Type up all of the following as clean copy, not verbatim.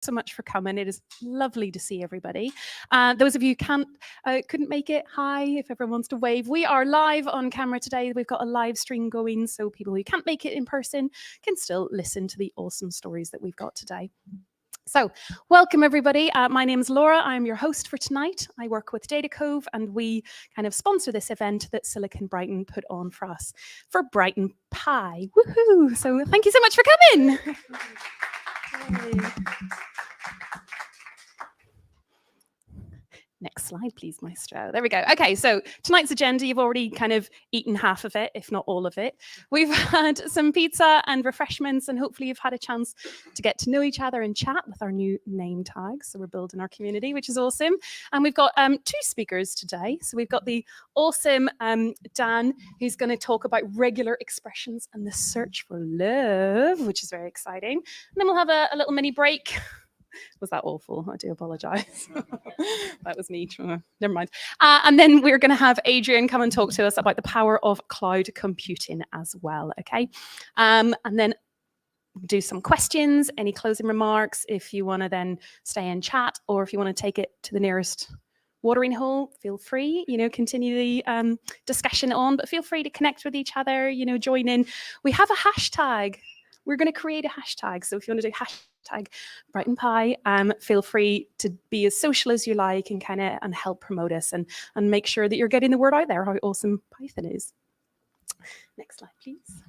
so much for coming. It is lovely to see everybody. Those of you who couldn't make it, hi, if everyone wants to wave. We are live on camera today. We've got a live stream going, so people who can't make it in person can still listen to the awesome stories that we've got today. So, welcome everybody. My name's Laura. I'm your host for tonight. I work with Data Cove, and we kind of sponsor this event that Silicon Brighton put on for us for Brighton Py. Woohoo! So, thank you so much for coming. Next slide, please, Maestro. There we go. Okay, so tonight's agenda, you've already kind of eaten half of it, if not all of it. We've had some pizza and refreshments, and hopefully you've had a chance to get to know each other and chat with our new name tags. So we're building our community, which is awesome. And we've got 2 speakers today. So we've got the awesome Dan, who's going to talk about regular expressions and the search for love, which is very exciting. And then we'll have a little mini break. Was that awful? I do apologize. That was me. Never mind. And then we're going to have Adrian come and talk to us about the power of cloud computing as well. Okay. And then do some questions, any closing remarks, if you want to then stay and chat, or if you want to take it to the nearest watering hole, feel free, continue the discussion on, but feel free to connect with each other, join in. We have a hashtag. We're going to create a hashtag. So if you want to do hashtag Brighton Py, feel free to be as social as you like and help promote us and make sure that you're getting the word out there how awesome Python is. Next slide, please.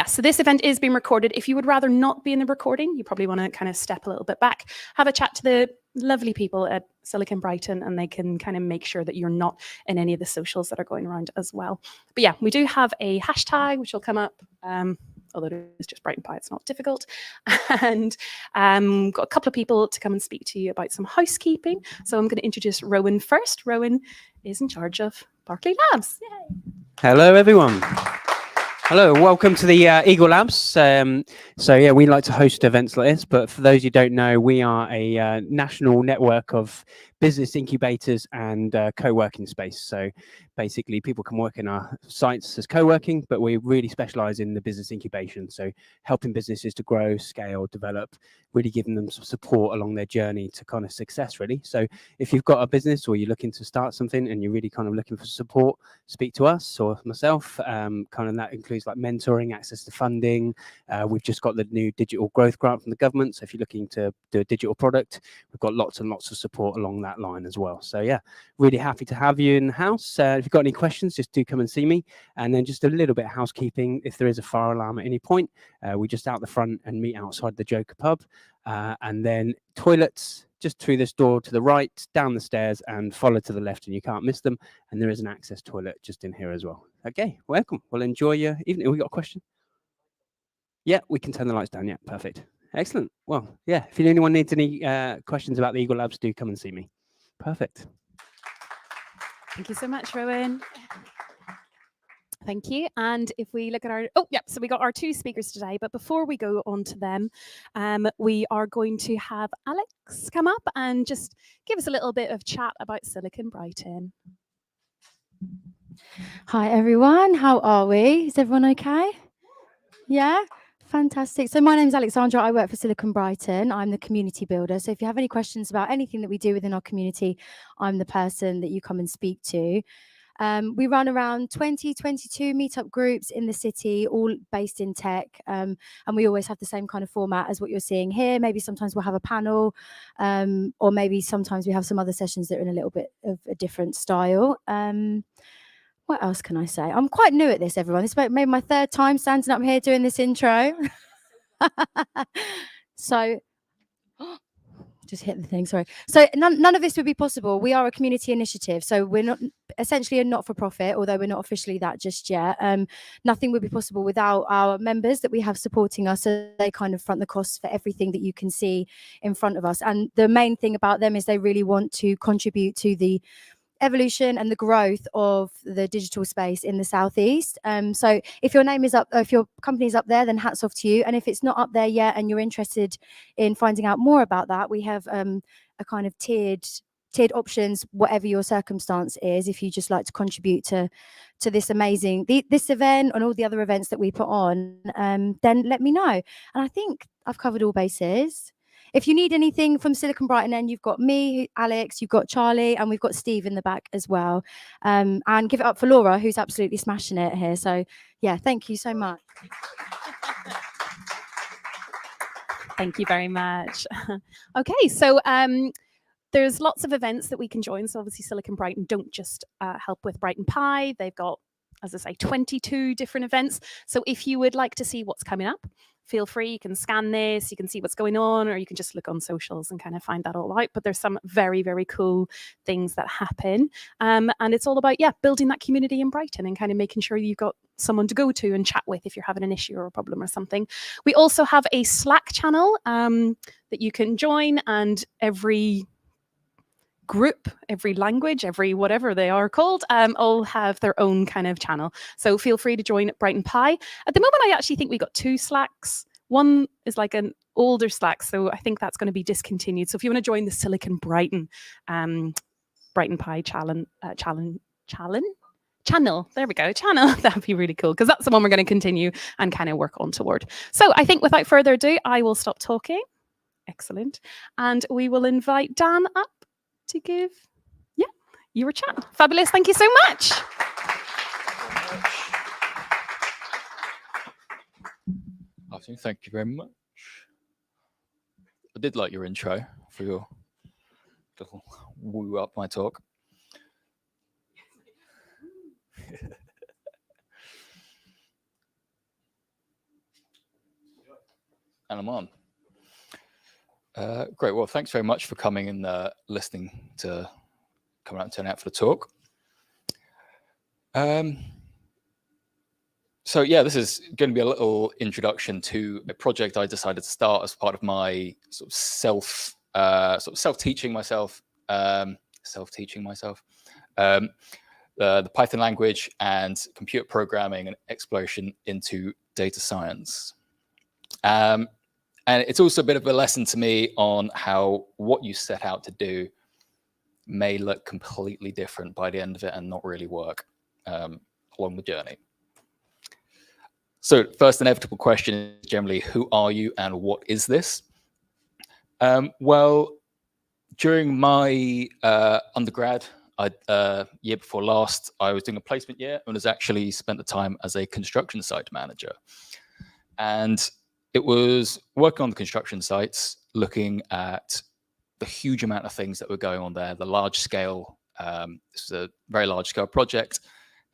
So this event is being recorded. If you would rather not be in the recording, you probably want to kind of step a little bit back, have a chat to the lovely people at Silicon Brighton, and they can kind of make sure that you're not in any of the socials that are going around as well. But yeah, we do have a hashtag which will come up. Although it's just Brighton Py, it's not difficult. And got a couple of people to come and speak to you about some housekeeping. So I'm going to introduce Rowan first. Rowan is in charge of Berkeley Labs. Yay. Hello, everyone. Hello, welcome to the Eagle Labs. We like to host events like this, but for those who don't know, we are a national network of business incubators and co-working space. So basically people can work in our sites as co-working, but we really specialize in the business incubation. So helping businesses to grow, scale, develop, really giving them some support along their journey to kind of success, really. So if you've got a business or you're looking to start something and you're really kind of looking for support, speak to us or myself. That includes like mentoring, access to funding. We've just got the new digital growth grant from the government. So if you're looking to do a digital product, we've got lots and lots of support along that line as well. So yeah, really happy to have you in the house. If you've got any questions, just do come and see me. And then just a little bit of housekeeping. If there is a fire alarm at any point, we're just out the front and meet outside the Joker pub. And then toilets just through this door to the right, down the stairs, and follow to the left, and you can't miss them. And there is an access toilet just in here as well. Okay, welcome. Well, enjoy your evening. We got a question? Yeah, we can turn the lights down. Yeah, perfect. Excellent. Well, yeah, if anyone needs any questions about the Eagle Labs, do come and see me. Perfect. Thank you so much, Rowan. Thank you. And if we look at so we got our 2 speakers today, but before we go on to them, we are going to have Alex come up and just give us a little bit of chat about Silicon Brighton. Hi, everyone. How are we? Is everyone okay? Yeah? Fantastic. So my name is Alexandra. I work for Silicon Brighton. I'm the community builder. So if you have any questions about anything that we do within our community, I'm the person that you come and speak to. We run around 22 meetup groups in the city, all based in tech. And we always have the same kind of format as what you're seeing here. Maybe sometimes we'll have a panel, or maybe sometimes we have some other sessions that are in a little bit of a different style. What else can I say? I'm quite new at this, everyone. This is maybe my 3rd time standing up here doing this intro. So, just hit the thing, sorry. So none of this would be possible. We are a community initiative. So we're not essentially a not-for-profit, although we're not officially that just yet. Nothing would be possible without our members that we have supporting us. So they kind of front the costs for everything that you can see in front of us. And the main thing about them is they really want to contribute to the evolution and the growth of the digital space in the Southeast. So if your name is up, if your company is up there, then hats off to you. And if it's not up there yet and you're interested in finding out more about that, we have a kind of tiered options, whatever your circumstance is. If you just like to contribute to this amazing, this event and all the other events that we put on, then let me know. And I think I've covered all bases. if you need anything from Silicon Brighton, then you've got me, Alex, you've got Charlie, and we've got Steve in the back as well. And give it up for Laura, who's absolutely smashing it here. So yeah, thank you so much. Thank you very much. Okay, so there's lots of events that we can join. So obviously Silicon Brighton don't just help with Brighton Py. They've got, as I say, 22 different events. So if you would like to see what's coming up, feel free, you can scan this, you can see what's going on, or you can just look on socials and kind of find that all out. But there's some very, very cool things that happen. And it's all about, building that community in Brighton and kind of making sure you've got someone to go to and chat with if you're having an issue or a problem or something. We also have a Slack channel that you can join, and every group, every language, every whatever they are called, all have their own kind of channel. So feel free to join Brighton Py. At the moment, I actually think we got 2 Slacks. One is like an older Slack, so I think that's going to be discontinued. So if you want to join the Silicon Brighton Brighton Py channel, there we go, channel, that'd be really cool, because that's the one we're going to continue and kind of work on toward. So I think without further ado, I will stop talking. Excellent. And we will invite Dan up to give your chat. Fabulous. Thank you so much. Thank you very much. I did like your intro for your little woo up my talk. And I'm on. Great. Well, thanks very much for coming and listening to coming out and turning out for the talk. So yeah, this is going to be a little introduction to a project I decided to start as part of my sort of self-teaching myself, the Python language and computer programming and exploration into data science. And it's also a bit of a lesson to me on how what you set out to do may look completely different by the end of it and not really work along the journey. So first inevitable question is generally, who are you and what is this? Well, during my undergrad, year before last, I was doing a placement year and was actually spent the time as a construction site manager. And it was working on the construction sites, looking at the huge amount of things that were going on there, the large scale, this was a very large scale project,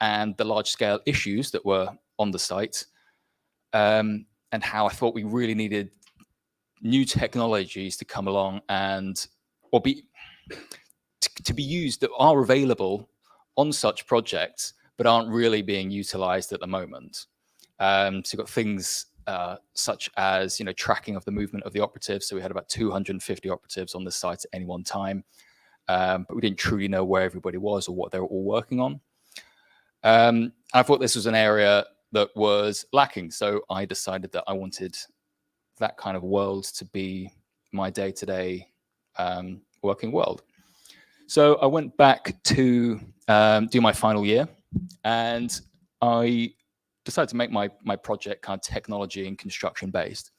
and the large scale issues that were on the site, and how I thought we really needed new technologies to come along and, or to be used that are available on such projects, but aren't really being utilized at the moment. So you've got things such as, tracking of the movement of the operatives. So we had about 250 operatives on the site at any one time, but we didn't truly know where everybody was or what they were all working on. I thought this was an area that was lacking. So I decided that I wanted that kind of world to be my day-to-day working world. So I went back to do my final year, and I decided to make my project kind of technology and construction based.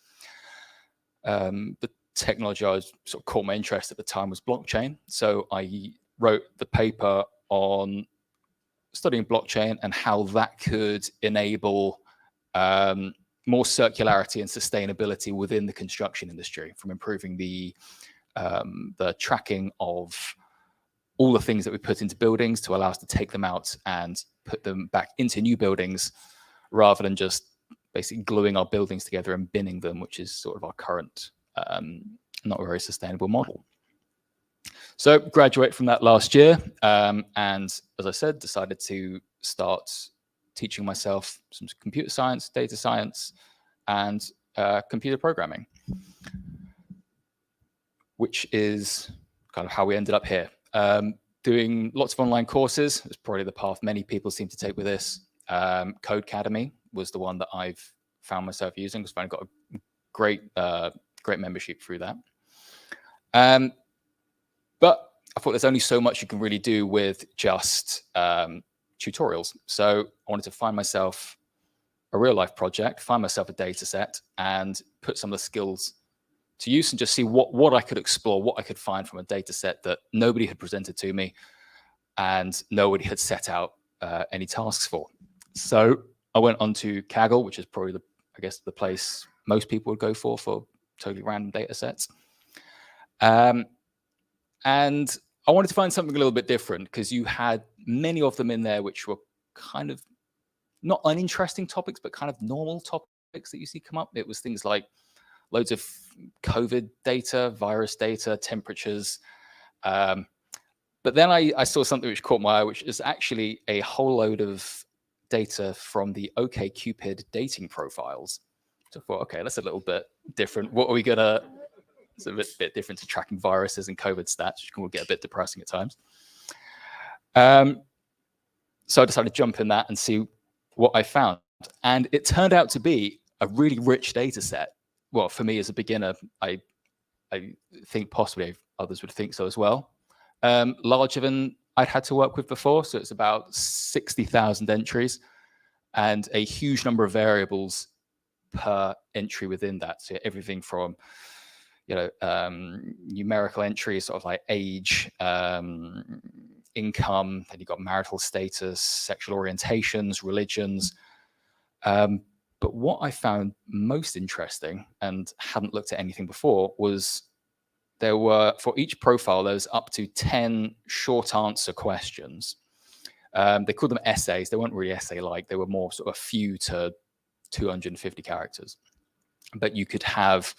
The technology I was sort of caught my interest at the time was blockchain. So I wrote the paper on studying blockchain and how that could enable more circularity and sustainability within the construction industry, from improving the tracking of all the things that we put into buildings to allow us to take them out and put them back into new buildings, rather than just basically gluing our buildings together and binning them, which is sort of our current not very sustainable model. So graduate from that last year, and as I said, decided to start teaching myself some computer science, data science, and computer programming, which is kind of how we ended up here. Doing lots of online courses. It's probably the path many people seem to take with this. Codecademy was the one that I've found myself using, because I've got a great membership through that. But I thought there's only so much you can really do with just tutorials. So I wanted to find myself a real life project, find myself a data set, and put some of the skills to use and just see what I could explore, what I could find from a data set that nobody had presented to me and nobody had set out any tasks for. So I went on to Kaggle, which is probably the place most people would go for totally random data sets. And I wanted to find something a little bit different because you had many of them in there which were kind of not uninteresting topics, but kind of normal topics that you see come up. It was things like loads of COVID data, virus data, temperatures. But then I saw something which caught my eye, which is actually a whole load of data from the OkCupid dating profiles. So I thought, okay, that's a little bit different. What are we gonna? It's a bit different to tracking viruses and COVID stats, which can get a bit depressing at times. So I decided to jump in that and see what I found. And it turned out to be a really rich data set. Well, for me as a beginner, I think possibly others would think so as well. Larger than I'd had to work with before. So it's about 60,000 entries and a huge number of variables per entry within that. So everything from numerical entries, sort of like age, income, then you've got marital status, sexual orientations, religions. But what I found most interesting and hadn't looked at anything before was there were, for each profile, there was up to 10 short answer questions. They called them essays. They weren't really essay-like. They were more sort of a few to 250 characters. But you could have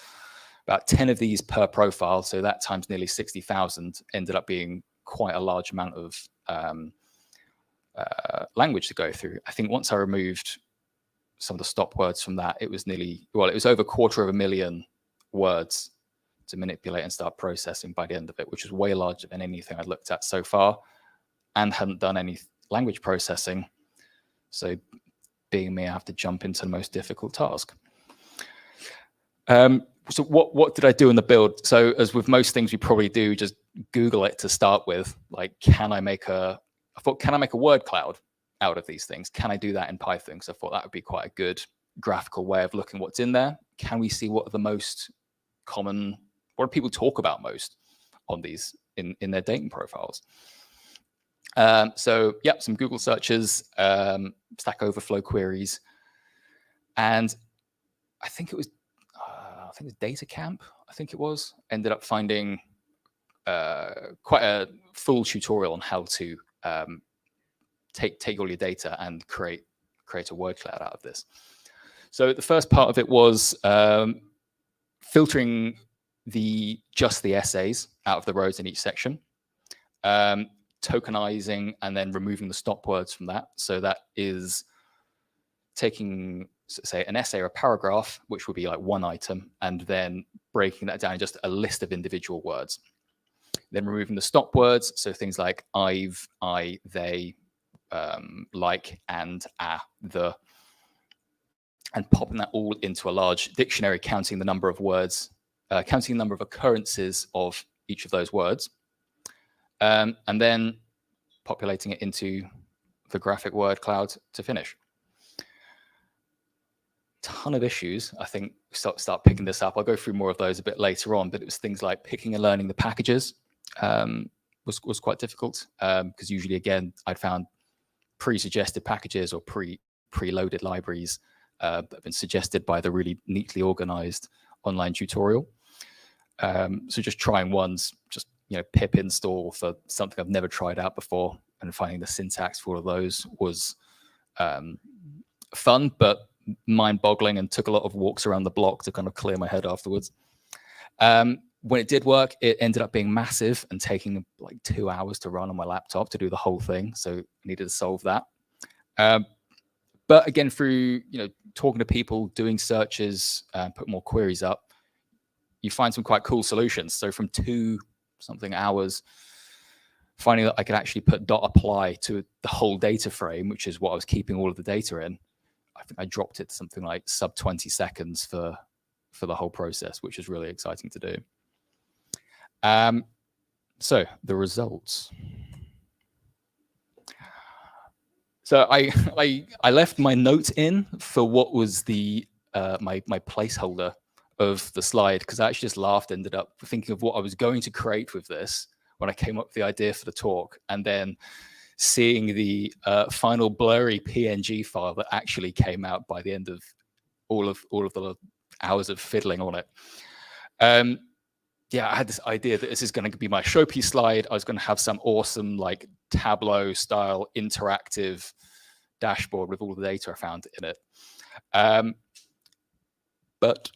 about 10 of these per profile. So that times nearly 60,000 ended up being quite a large amount of language to go through. I think once I removed some of the stop words from that, it was it was over 250,000 words to manipulate and start processing by the end of it, which is way larger than anything I'd looked at so far and hadn't done any language processing. So being me, I have to jump into the most difficult task. So what did I do in the build? So as with most things we probably do, just Google it to start with. Like, can I make a word cloud out of these things? Can I do that in Python? So I thought that would be quite a good graphical way of looking what's in there. Can we see what are the most common, what do people talk about most on these in their dating profiles? So yeah, some Google searches, Stack Overflow queries, and I think it was Data Camp. I think it was ended up finding quite a full tutorial on how to take all your data and create a word cloud out of this. So the first part of it was filtering just the essays out of the rows in each section, tokenizing and then removing the stop words from that. So that is taking, say, an essay or a paragraph, which would be like one item, and then breaking that down in just a list of individual words. Then removing the stop words, so things like I've, I, they, like, and, the, and popping that all into a large dictionary, counting the number of words, counting the number of occurrences of each of those words, and then populating it into the graphic word cloud to finish. Ton of issues. I think start picking this up. I'll go through more of those a bit later on, but it was things like picking and learning the packages was quite difficult because usually, again, I'd found pre-suggested packages or pre-loaded libraries that have been suggested by the really neatly organized online tutorial. So just trying ones, just pip install for something I've never tried out before, and finding the syntax for all of those was fun, but mind-boggling, and took a lot of walks around the block to kind of clear my head afterwards. When it did work, it ended up being massive and taking like 2 hours to run on my laptop to do the whole thing. So I needed to solve that. But again, through talking to people, doing searches, put more queries up, you find some quite cool solutions. So from 2-something hours, finding that I could actually put .apply to the whole data frame, which is what I was keeping all of the data in. I think I dropped it to something like sub 20 seconds for the whole process, which is really exciting to do. So the results. So I left my note in for what was the my placeholder of the slide because I actually just laughed, ended up thinking of what I was going to create with this when I came up with the idea for the talk, and then seeing the final blurry PNG file that actually came out by the end of all of the hours of fiddling on it. Yeah, I had this idea that this is going to be my showpiece slide. I was going to have some awesome like Tableau style interactive dashboard with all the data I found in it. But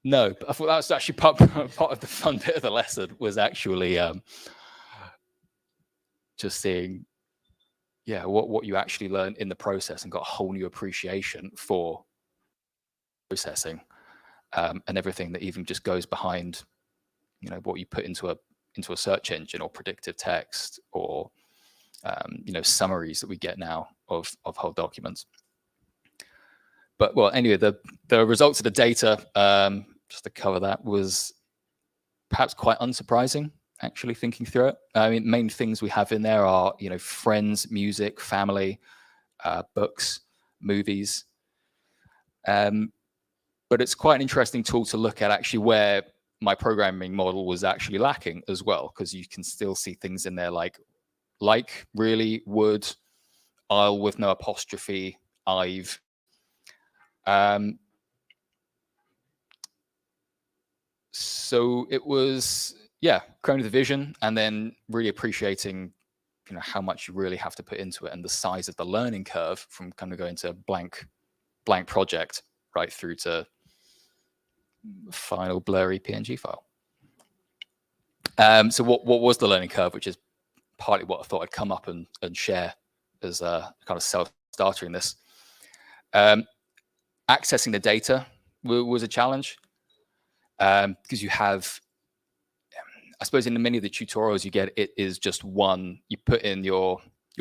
no, I thought that was actually part of the fun bit of the lesson was actually just seeing, yeah, what you actually learn in the process and got a whole new appreciation for processing and everything that even just goes behind, you know, what you put into a search engine or predictive text or you know, summaries that we get now of whole documents. But well, anyway, the results of the data, just to cover that, was perhaps quite unsurprising, actually, thinking through it. I mean, main things we have in there are, you know, friends, music, family, books, movies. But it's quite an interesting tool to look at actually where my programming model was actually lacking as well, because you can still see things in there like, really, would, I'll with no apostrophe, I've. So it was, yeah, creating the vision and then really appreciating, you know, how much you really have to put into it and the size of the learning curve from kind of going to blank project right through to final blurry PNG file. So what was the learning curve, which is partly what I thought I'd come up and share as a kind of self-starter in this. Accessing the data was a challenge because you have, I suppose in many of the tutorials you get, it is just one, you put in your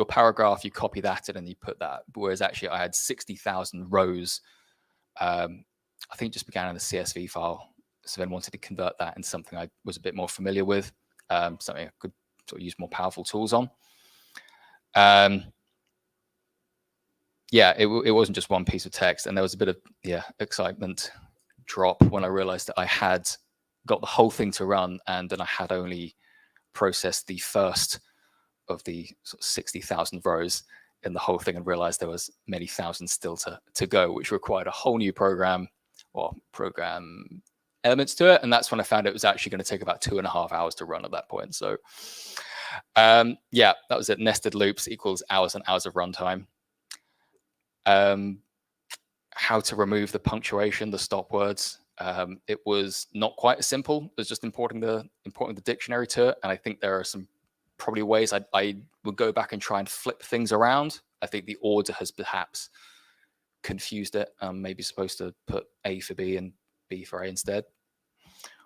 paragraph, you copy that and then you put that. Whereas actually I had 60,000 rows. I think it just began in the CSV file. So then wanted to convert that into something I was a bit more familiar with, something I could sort of use more powerful tools on. Yeah, it wasn't just one piece of text, and there was a bit of excitement drop when I realized that I had got the whole thing to run, and then I had only processed the first of the sort of 60,000 rows in the whole thing, and realized there was many thousands still to go, which required a whole new program or program elements to it. And that's when I found it was actually going to take about 2.5 hours to run at that point. So yeah, that was it. Nested loops equals hours and hours of runtime. How to remove the punctuation, the stop words. It was not quite as simple as just importing the dictionary to it. And I think there are some probably ways I would go back and try and flip things around. I think the order has perhaps confused it. Maybe supposed to put A for B and B for A instead.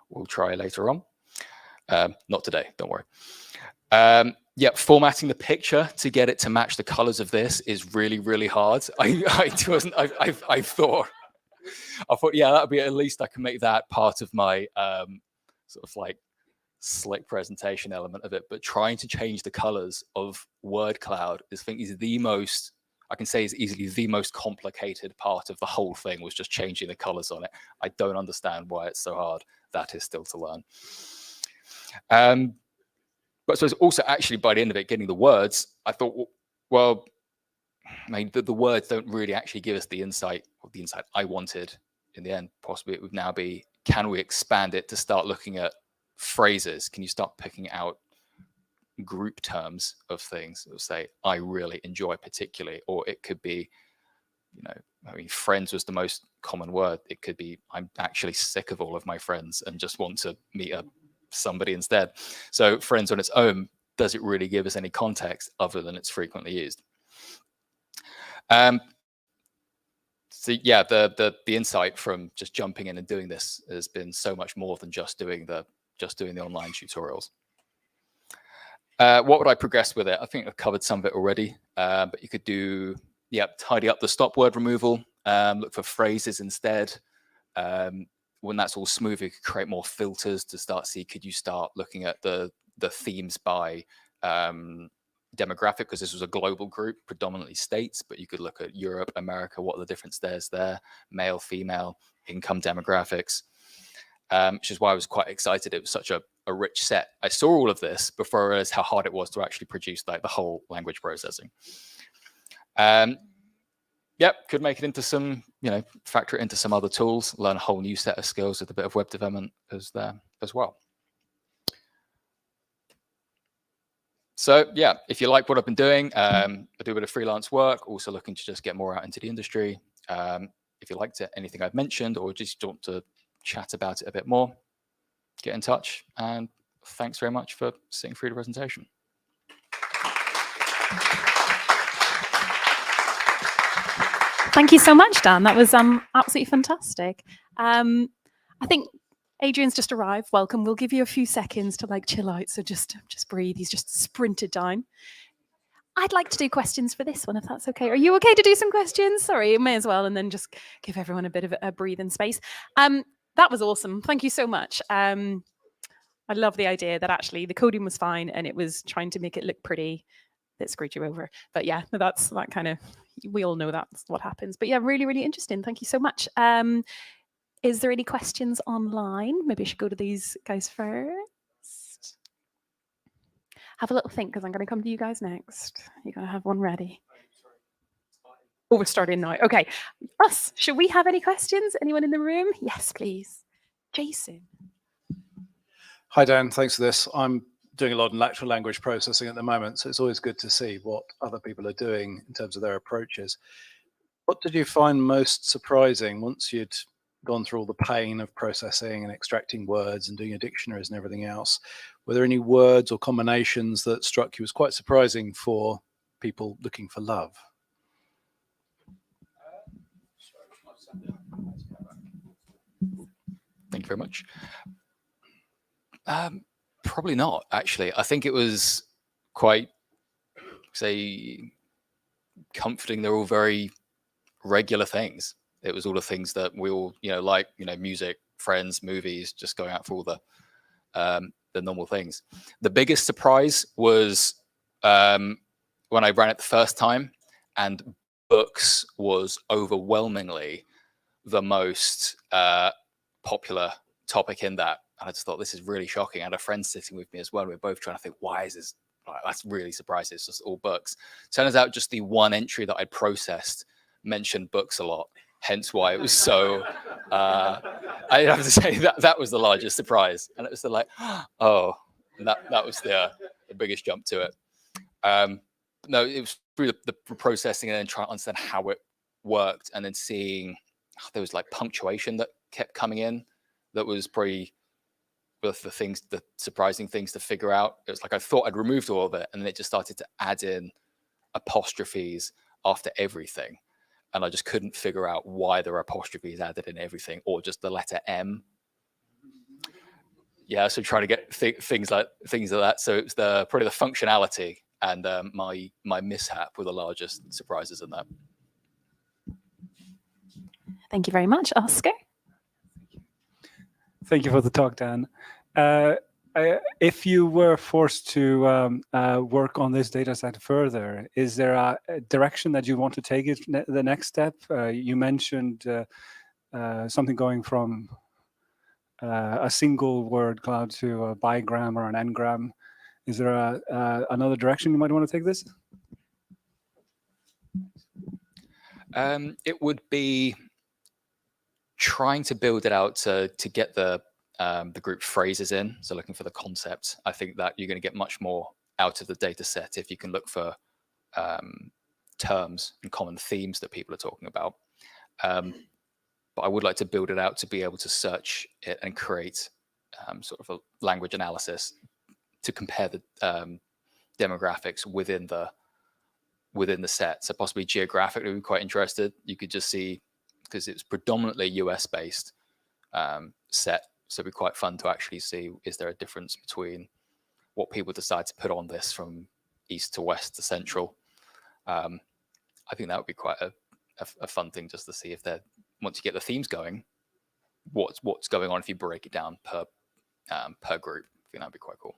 We'll try later on. Not today, don't worry. Yeah, formatting the picture to get it to match the colors of this is really, really hard. I thought, yeah, that'd be at least I can make that part of my sort of like slick presentation element of it. But trying to change the colors of word cloud is, I think, is the most, I can say is easily the most complicated part of the whole thing, was just changing the colors on it. I don't understand why it's so hard. That is still to learn. But so it's also actually by the end of it, getting the words, I thought, well, I mean, the words don't really actually give us the insight I wanted. In the end, possibly it would now be, can we expand it to start looking at phrases? Can you start picking out group terms of things that will say, I really enjoy particularly, or it could be, you know, I mean, friends was the most common word. It could be, I'm actually sick of all of my friends and just want to meet somebody instead. So friends on its own, does it really give us any context other than it's frequently used? So yeah, the insight from just jumping in and doing this has been so much more than just doing the online tutorials. What would I progress with it? I think I've covered some of it already, but you could do, yeah, tidy up the stop word removal, look for phrases instead. When that's all smooth, you could create more filters to start could you start looking at the themes by demographic, because this was a global group, predominantly states, but you could look at Europe, America, what are the different stares there, male, female, income demographics. which is why I was quite excited. It was such a rich set. I saw all of this before I realized how hard it was to actually produce like the whole language processing. Yep, could make it into some, factor it into some other tools, learn a whole new set of skills with a bit of web development as well. So yeah, if you like what I've been doing, I do a bit of freelance work, also looking to just get more out into the industry. If you liked anything I've mentioned or just want to chat about it a bit more, get in touch. And thanks very much for sitting through the presentation. Thank you so much, Dan. That was absolutely fantastic. I think Adrian's just arrived. Welcome. We'll give you a few seconds to like chill out. So just breathe. He's just sprinted down. I'd like to do questions for this one, if that's okay. Are you okay to do some questions? Sorry, may as well, and then just give everyone a bit of a breathing space. That was awesome. Thank you so much. I love the idea that actually the coding was fine and it was trying to make it look pretty that screwed you over. But yeah, that's that kind of, we all know that's what happens. But yeah, really, really interesting. Thank you so much. Is there any questions online? Maybe I should go to these guys first. Have a little think because I'm going to come to you guys next. You're going to have one ready. Oh, we're starting now. Okay. Us, should we have any questions? Anyone in the room? Yes, please. Jason. Hi, Dan. Thanks for this. I'm doing a lot in natural language processing at the moment, so it's always good to see what other people are doing in terms of their approaches. What did you find most surprising once you'd gone through all the pain of processing and extracting words and doing your dictionaries and everything else? Were there any words or combinations that struck you as quite surprising for people looking for love? Thank you very much. Probably not, actually. I think it was quite, say, comforting. They're all very regular things. It was all the things that we all, like, music, friends, movies, just going out for all the normal things. The biggest surprise was when I ran it the first time, and books was overwhelmingly the most popular topic in that. And I just thought, this is really shocking. I had a friend sitting with me as well. We were both trying to think, why is this? Like, that's really surprising. It's just all books. Turns out just the one entry that I'd processed mentioned books a lot. Hence why it was so, I have to say that was the largest surprise. And it was like, oh, and that was the biggest jump to it. No, it was through the processing and then trying to understand how it worked. And then seeing there was like punctuation that kept coming in. That was probably the surprising things to figure out. It was like I thought I'd removed all of it, and then it just started to add in apostrophes after everything, and I just couldn't figure out why there were apostrophes added in everything, or just the letter M. Yeah, so trying to get things like that. So it was probably the functionality and my mishap were the largest surprises in that. Thank you very much, Oscar. Thank you for the talk, Dan. If you were forced to work on this data set further, is there a direction that you want to take it the next step? You mentioned something going from a single word cloud to a bigram or an n-gram. Is there another direction you might want to take this? It would be trying to build it out to get the group phrases in, so looking for the concept. I think that you're going to get much more out of the data set if you can look for terms and common themes that people are talking about. But I would like to build it out to be able to search it and create sort of a language analysis to compare the demographics within the set. So possibly geographically, we're quite interested. You could just see, because it's predominantly US based set. So it'd be quite fun to actually see, is there a difference between what people decide to put on this from east to west to central? I think that would be quite a fun thing just to see if they're, once you get the themes going, what's going on if you break it down per group. I think that'd be quite cool.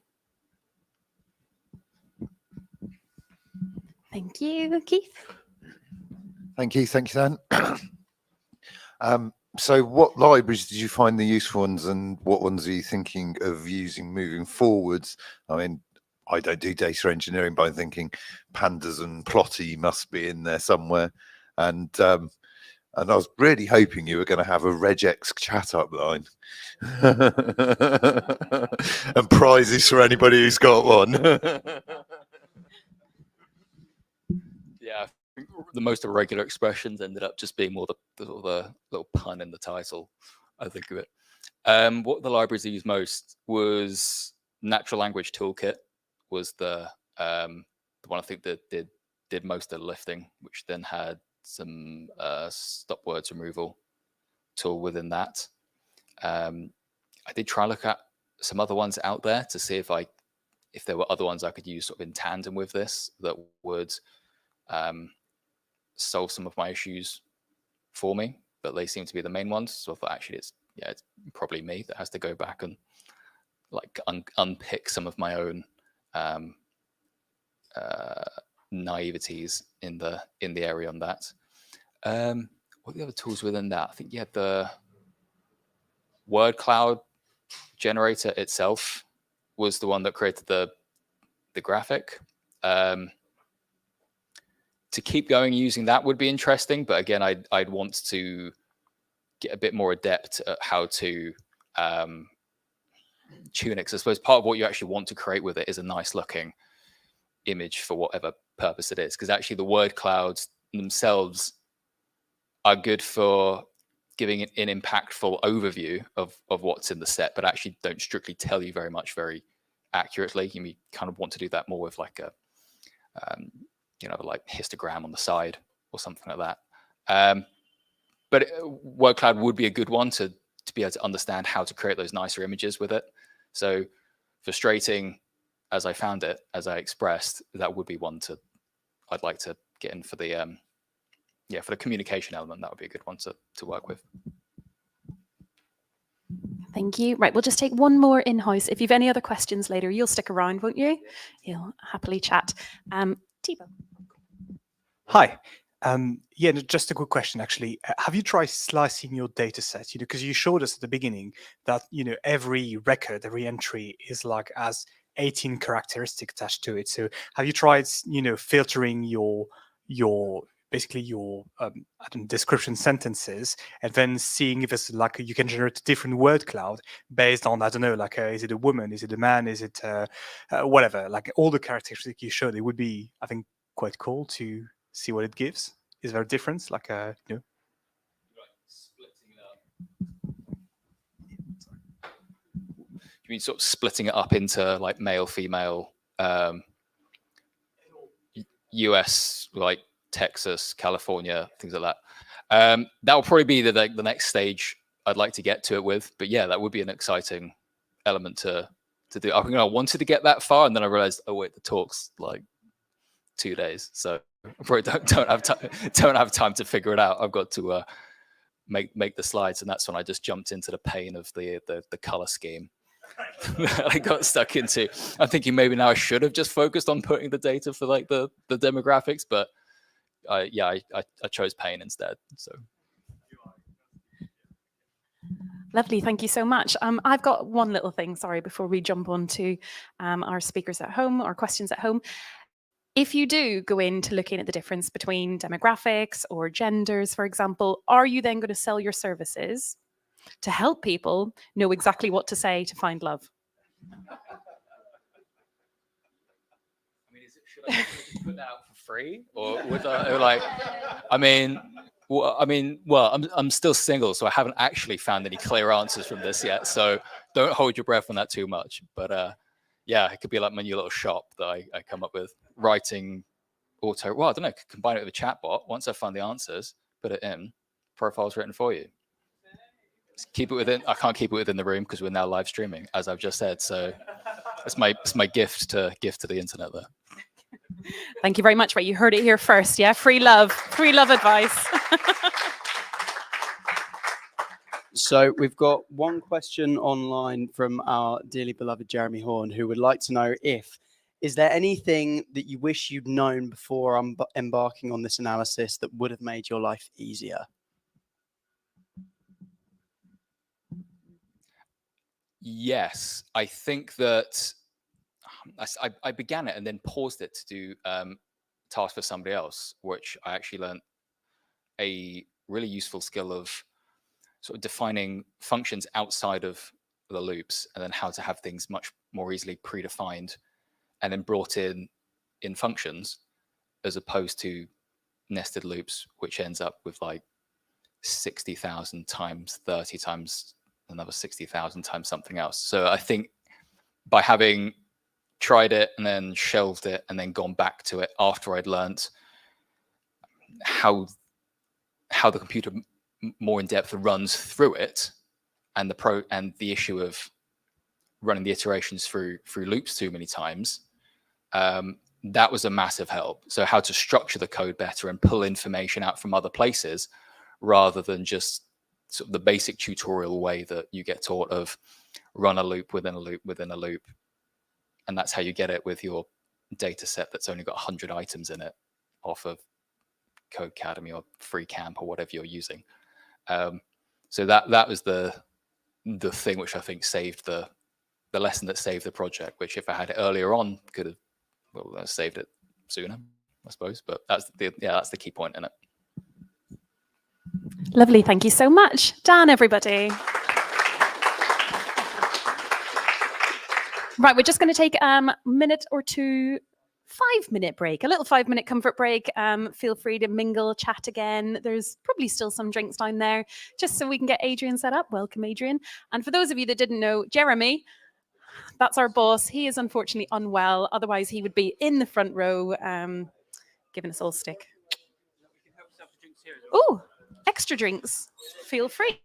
Thank you, Keith. Thank you, Dan. So what libraries did you find the useful ones, and what ones are you thinking of using moving forwards? I mean, I don't do data engineering, but I'm thinking pandas and plotty must be in there somewhere. And I was really hoping you were going to have a regex chat up line and prizes for anybody who's got one. Yeah, I think the most irregular expressions ended up just being more the little pun in the title, I think of it. What the libraries I used most was Natural Language Toolkit was the one I think that did most of the lifting, which then had some stop words removal tool within that. I did try and look at some other ones out there to see if there were other ones I could use sort of in tandem with this that would solve some of my issues for me, but they seem to be the main ones. So I thought actually it's probably me that has to go back and like unpick some of my own naiveties in the area on that. What are the other tools within that? I think you had the word cloud generator itself was the one that created the graphic. To keep going using that would be interesting, but again, I'd want to get a bit more adept at how to tune it. Because I suppose part of what you actually want to create with it is a nice looking image for whatever purpose it is. Because actually the word clouds themselves are good for giving an impactful overview of what's in the set, but actually don't strictly tell you very much very accurately. You kind of want to do that more with like a like histogram on the side or something like that. But word cloud would be a good one to be able to understand how to create those nicer images with it. So frustrating as I found it, as I expressed, that would be one I'd like to get in for the for the communication element. That would be a good one to work with. Thank you. Right, we'll just take one more in-house. If you've any other questions later, you'll stick around, won't you? You'll happily chat. Thibaut. Hi. Yeah, just a quick question, actually. Have you tried slicing your data set? Because you showed us at the beginning that, every record, every entry is like as 18 characteristics attached to it. So have you tried, filtering your basically your description sentences, and then seeing if it's like you can generate a different word cloud based on, I don't know, like is it a woman, is it a man, is it whatever, like all the characteristics you showed. It would be, I think, quite cool to see what it gives. Is there a difference, like Splitting it up. You mean sort of splitting it up into like male, female, US, like Texas, California, things like that. That will probably be the next stage I'd like to get to it with. But yeah, that would be an exciting element to do. I think I wanted to get that far, and then I realized, oh wait, the talk's like 2 days, so I probably don't have time to figure it out. I've got to make the slides, and that's when I just jumped into the pain of the color scheme. I got stuck into. I'm thinking maybe now I should have just focused on putting the data for like the demographics, but I chose pain instead. So Lovely, thank you so much. I've got one little thing, sorry, before we jump on to our speakers at home or questions at home. If you do go into looking at the difference between demographics or genders, for example, are you then going to sell your services to help people know exactly what to say to find love? I mean, should I put that out for free, or would I like? I'm still single, so I haven't actually found any clear answers from this yet. So don't hold your breath on that too much. But yeah, it could be like my new little shop that I come up with, writing auto. Well, I don't know. Combine it with a chatbot. Once I find the answers, put it in. Profile's written for you. Just keep it within. I can't keep it within the room because we're now live streaming, as I've just said. So it's my gift to the internet there. Thank you very much. Right, you heard it here first. Yeah, free love advice. So we've got one question online from our dearly beloved Jeremy Horn, who would like to know is there anything that you wish you'd known before embarking on this analysis that would have made your life easier? Yes, I think that I began it and then paused it to do tasks for somebody else, which I actually learned a really useful skill of sort of defining functions outside of the loops, and then how to have things much more easily predefined and then brought in functions, as opposed to nested loops, which ends up with like 60,000 times 30 times another 60,000 times something else. So I think by having tried it and then shelved it and then gone back to it after I'd learnt how the computer more in depth runs through it, and the issue of running the iterations through loops too many times, that was a massive help. So how to structure the code better and pull information out from other places, rather than just sort of the basic tutorial way that you get taught of run a loop within a loop within a loop. And that's how you get it with your data set that's only got 100 items in it off of Codecademy or FreeCamp or whatever you're using. So that was the thing which I think saved the lesson that saved the project, which if I had it earlier on, could have saved it sooner, I suppose. But that's the key point in it. Lovely, thank you so much. Dan, everybody. Right, we're just going to take a minute or two, 5-minute break, a little 5-minute comfort break. Feel free to mingle, chat again. There's probably still some drinks down there, just so we can get Adrian set up. Welcome, Adrian. And for those of you that didn't know, Jeremy, that's our boss. He is unfortunately unwell. Otherwise, he would be in the front row giving us all stick. Oh, extra drinks. Feel free.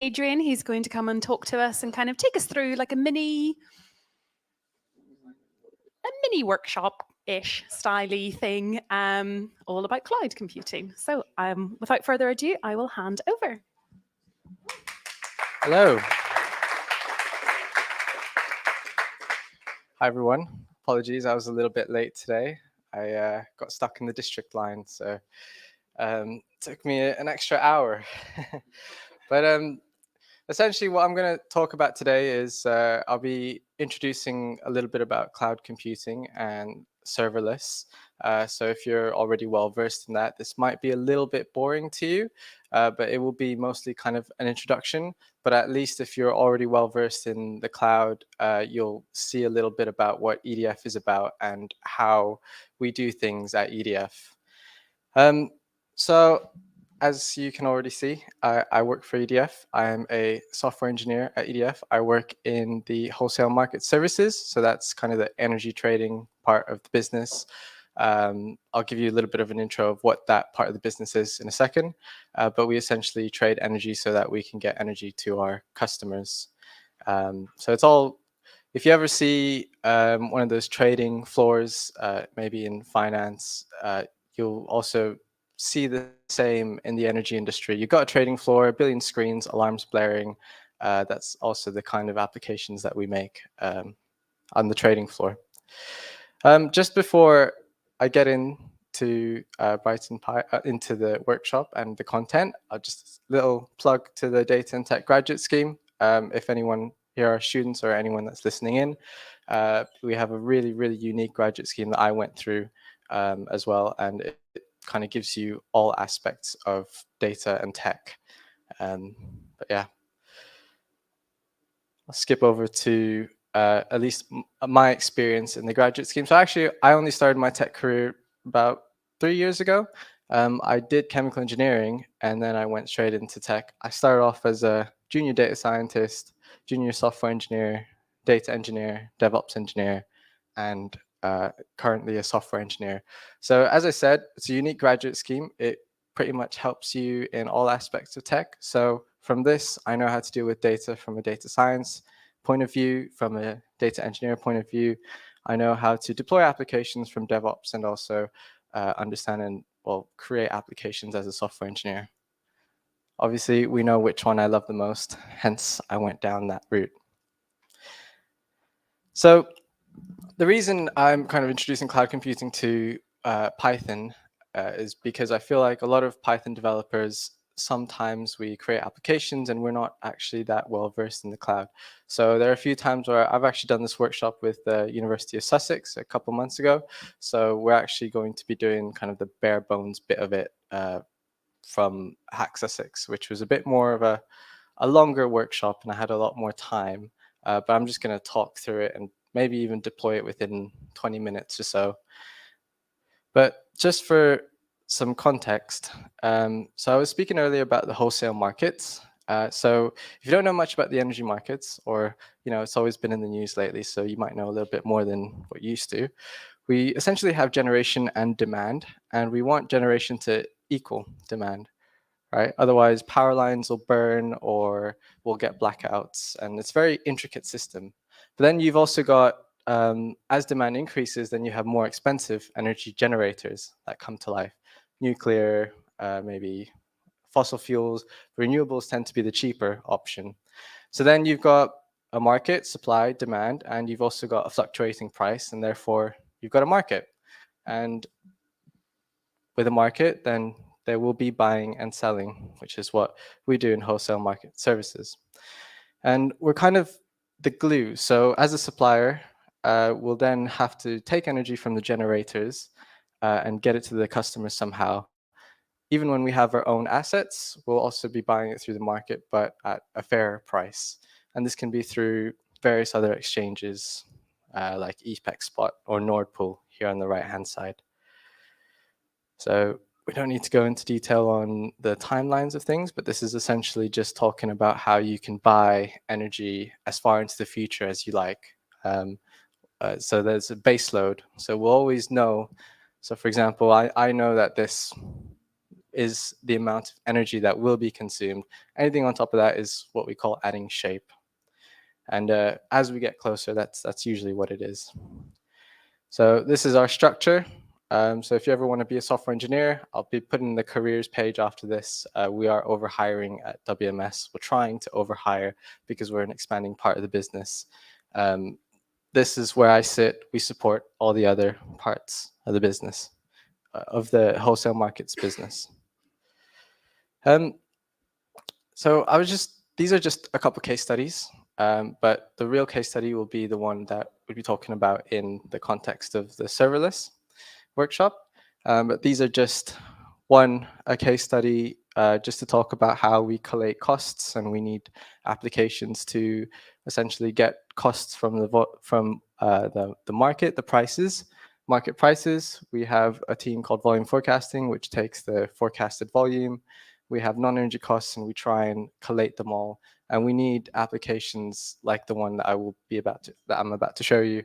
Adrian. He's going to come and talk to us and kind of take us through like a mini workshop-ish style-y thing, all about cloud computing. So without further ado, I will hand over. Hello. Hi, everyone. Apologies, I was a little bit late today. I got stuck in the district line, so it took me an extra hour. But essentially, what I'm going to talk about today is I'll be introducing a little bit about cloud computing and serverless. So if you're already well versed in that, this might be a little bit boring to you, but it will be mostly kind of an introduction. But at least if you're already well versed in the cloud, you'll see a little bit about what EDF is about and how we do things at EDF. So as you can already see, I work for EDF. I am a software engineer at EDF. I work in the wholesale market services. So that's kind of the energy trading part of the business. I'll give you a little bit of an intro of what that part of the business is in a second. But we essentially trade energy so that we can get energy to our customers. So it's all, if you ever see one of those trading floors, maybe in finance, you'll also see the same in the energy industry. You've got a trading floor, a billion screens, alarms blaring. That's also the kind of applications that we make on the trading floor. Just before I get into Brighton Py, into the workshop and the content, I'll just a little plug to the Data and Tech Graduate Scheme. If anyone here are students or anyone that's listening in, we have a really, really unique graduate scheme that I went through as well, and it kind of gives you all aspects of data and tech. But yeah, I'll skip over to at least my experience in the graduate scheme. So actually, I only started my tech career about 3 years ago. I did chemical engineering, and then I went straight into tech. I started off as a junior data scientist, junior software engineer, data engineer, DevOps engineer, and currently a software engineer. So as I said, it's a unique graduate scheme. It pretty much helps you in all aspects of tech. So from this, I know how to deal with data from a data science point of view, from a data engineer point of view. I know how to deploy applications from DevOps and also understand and create applications as a software engineer. Obviously, we know which one I love the most, hence I went down that route. So the reason I'm kind of introducing cloud computing to Python is because I feel like a lot of Python developers, sometimes we create applications and we're not actually that well versed in the cloud. So there are a few times where I've actually done this workshop with the University of Sussex a couple months ago. So we're actually going to be doing kind of the bare bones bit of it from Hack Sussex, which was a bit more of a longer workshop, and I had a lot more time. But I'm just going to talk through it and maybe even deploy it within 20 minutes or so. But just for some context, so I was speaking earlier about the wholesale markets. So if you don't know much about the energy markets, or it's always been in the news lately, so you might know a little bit more than what you used to. We essentially have generation and demand, and we want generation to equal demand, right? Otherwise, power lines will burn or we'll get blackouts, and it's a very intricate system. But then you've also got, as demand increases, then you have more expensive energy generators that come to life. Nuclear, maybe fossil fuels, renewables tend to be the cheaper option. So then you've got a market, supply, demand, and you've also got a fluctuating price, and therefore you've got a market. And with a market, then there will be buying and selling, which is what we do in wholesale market services. And we're kind of the glue. So as a supplier, we'll then have to take energy from the generators and get it to the customer somehow. Even when we have our own assets, we'll also be buying it through the market, but at a fairer price. And this can be through various other exchanges like EPEX Spot or Nord Pool here on the right-hand side. So we don't need to go into detail on the timelines of things, but this is essentially just talking about how you can buy energy as far into the future as you like. So there's a base load. So we'll always know. So for example, I know that this is the amount of energy that will be consumed. Anything on top of that is what we call adding shape. And as we get closer, that's usually what it is. So this is our structure. So if you ever want to be a software engineer, I'll be putting the careers page after this. We are overhiring at WMS. We're trying to overhire because we're an expanding part of the business. This is where I sit. We support all the other parts of the business, of the wholesale markets business. So these are just a couple case studies, but the real case study will be the one that we'll be talking about in the context of the serverless workshop. But these are just a case study just to talk about how we collate costs, and we need applications to essentially get costs from the market, market prices. We have a team called volume forecasting, which takes the forecasted volume. We have non-energy costs, and we try and collate them all. And we need applications like the one that I'm about to show you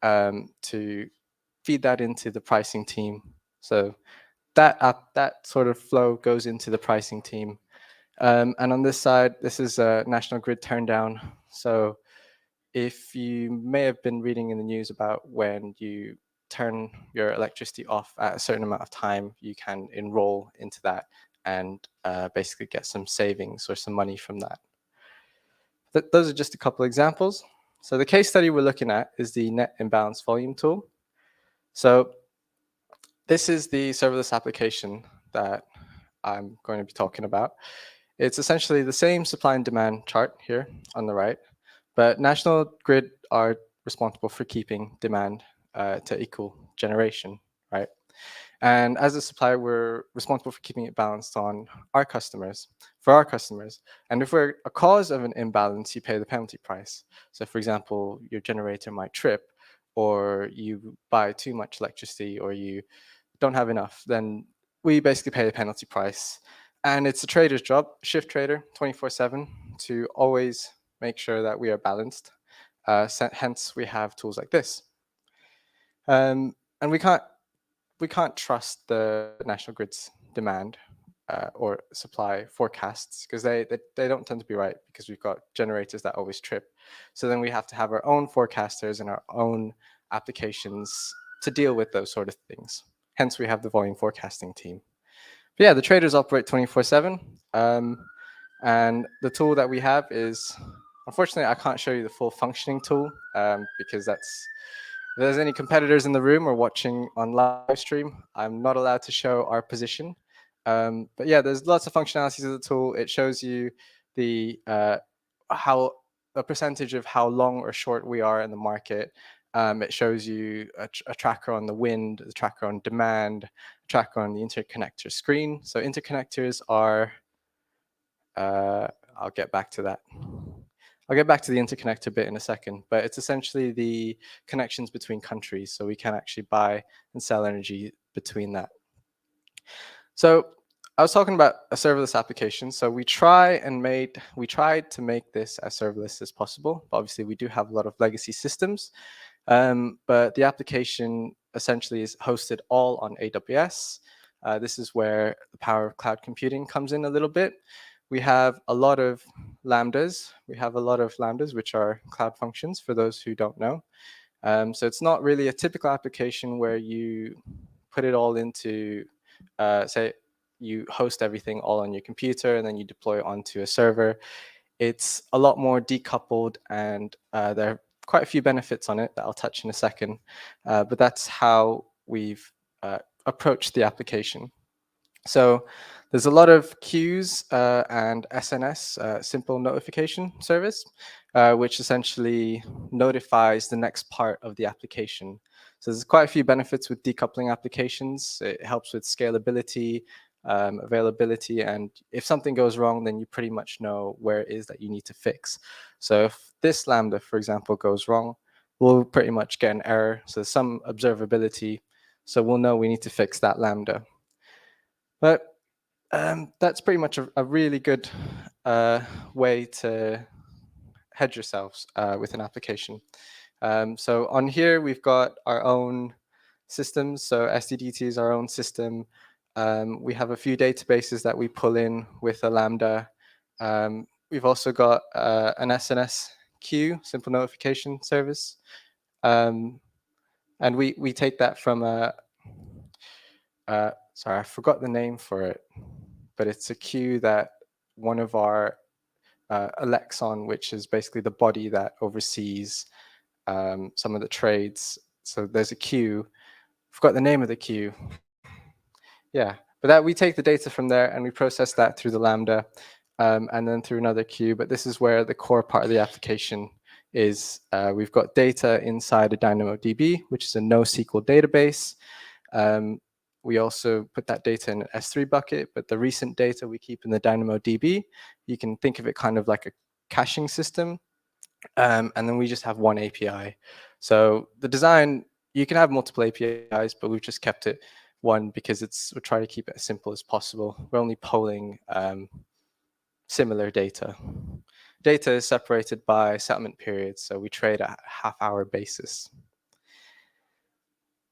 to feed that into the pricing team. So that sort of flow goes into the pricing team. And on this side, this is a national grid turndown. So if you may have been reading in the news about when you turn your electricity off at a certain amount of time, you can enroll into that and basically get some savings or some money from that. Those are just a couple examples. So the case study we're looking at is the net imbalance volume tool. So this is the serverless application that I'm going to be talking about. It's essentially the same supply and demand chart here on the right, but National Grid are responsible for keeping demand to equal generation, right? And as a supplier, we're responsible for keeping it balanced on for our customers. And if we're a cause of an imbalance, you pay the penalty price. So for example, your generator might trip, or you buy too much electricity, or you don't have enough, then we basically pay the penalty price. And it's a trader's job, shift trader, 24/7, to always make sure that we are balanced. Hence, we have tools like this. And we can't trust the National Grid's demand or supply forecasts, because they don't tend to be right, because we've got generators that always trip. So then we have to have our own forecasters and our own applications to deal with those sort of things. Hence, we have the volume forecasting team. But yeah, the traders operate 24/7. And the tool that we have is, unfortunately, I can't show you the full functioning tool because if there's any competitors in the room or watching on live stream, I'm not allowed to show our position. But yeah, there's lots of functionalities of the tool. It shows you the percentage of how long or short we are in the market. It shows you a tracker on the wind, a tracker on demand, a tracker on the interconnector screen. So interconnectors are, I'll get back to that. I'll get back to the interconnector bit in a second, but it's essentially the connections between countries. So we can actually buy and sell energy between that. So I was talking about a serverless application. So we tried to make this as serverless as possible. But obviously, we do have a lot of legacy systems. But the application essentially is hosted all on AWS. This is where the power of cloud computing comes in a little bit. We have a lot of lambdas. Which are cloud functions, for those who don't know. So it's not really a typical application where you put it all into, say, you host everything all on your computer and then you deploy it onto a server. It's a lot more decoupled, and there are quite a few benefits on it that I'll touch in a second. But that's how we've approached the application. So there's a lot of queues and SNS, simple notification service, which essentially notifies the next part of the application. So there's quite a few benefits with decoupling applications. It helps with scalability, availability, and if something goes wrong, then you pretty much know where it is that you need to fix. So if this Lambda, for example, goes wrong, we'll pretty much get an error. So there's some observability. So we'll know we need to fix that Lambda. But that's pretty much a really good way to hedge yourselves with an application. So on here, we've got our own systems. So SDDT is our own system. We have a few databases that we pull in with a Lambda. We've also got an SNS queue, simple notification service. And we take that from sorry, I forgot the name for it, but it's a queue that one of our Alexon, which is basically the body that oversees some of the trades. So there's a queue. Forgot the name of the queue. Yeah, but that we take the data from there and we process that through the Lambda and then through another queue. But this is where the core part of the application is. We've got data inside a DynamoDB, which is a NoSQL database. We also put that data in an S3 bucket, but the recent data we keep in the DynamoDB. You can think of it kind of like a caching system. And then we just have one API. So the design, you can have multiple APIs, but we've just kept it one because we're trying to keep it as simple as possible. We're only polling similar data. Data is separated by settlement periods, so we trade at a half-hour basis.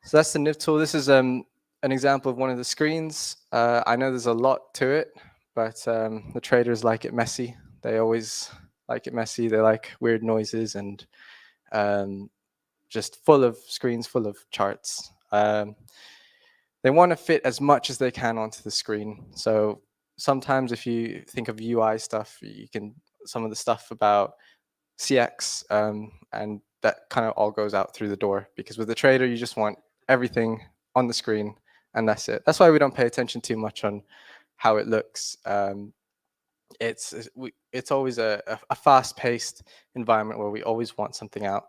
So that's the NIV tool. This is an example of one of the screens. I know there's a lot to it, but the traders like it messy. They always like it messy. They like weird noises and just full of screens, full of charts. They want to fit as much as they can onto the screen. So sometimes if you think of UI stuff, you can, some of the stuff about CX, and that kind of all goes out through the door, because with the trader, you just want everything on the screen and that's it. That's why we don't pay attention too much on how it looks. It's always a fast-paced environment where we always want something out.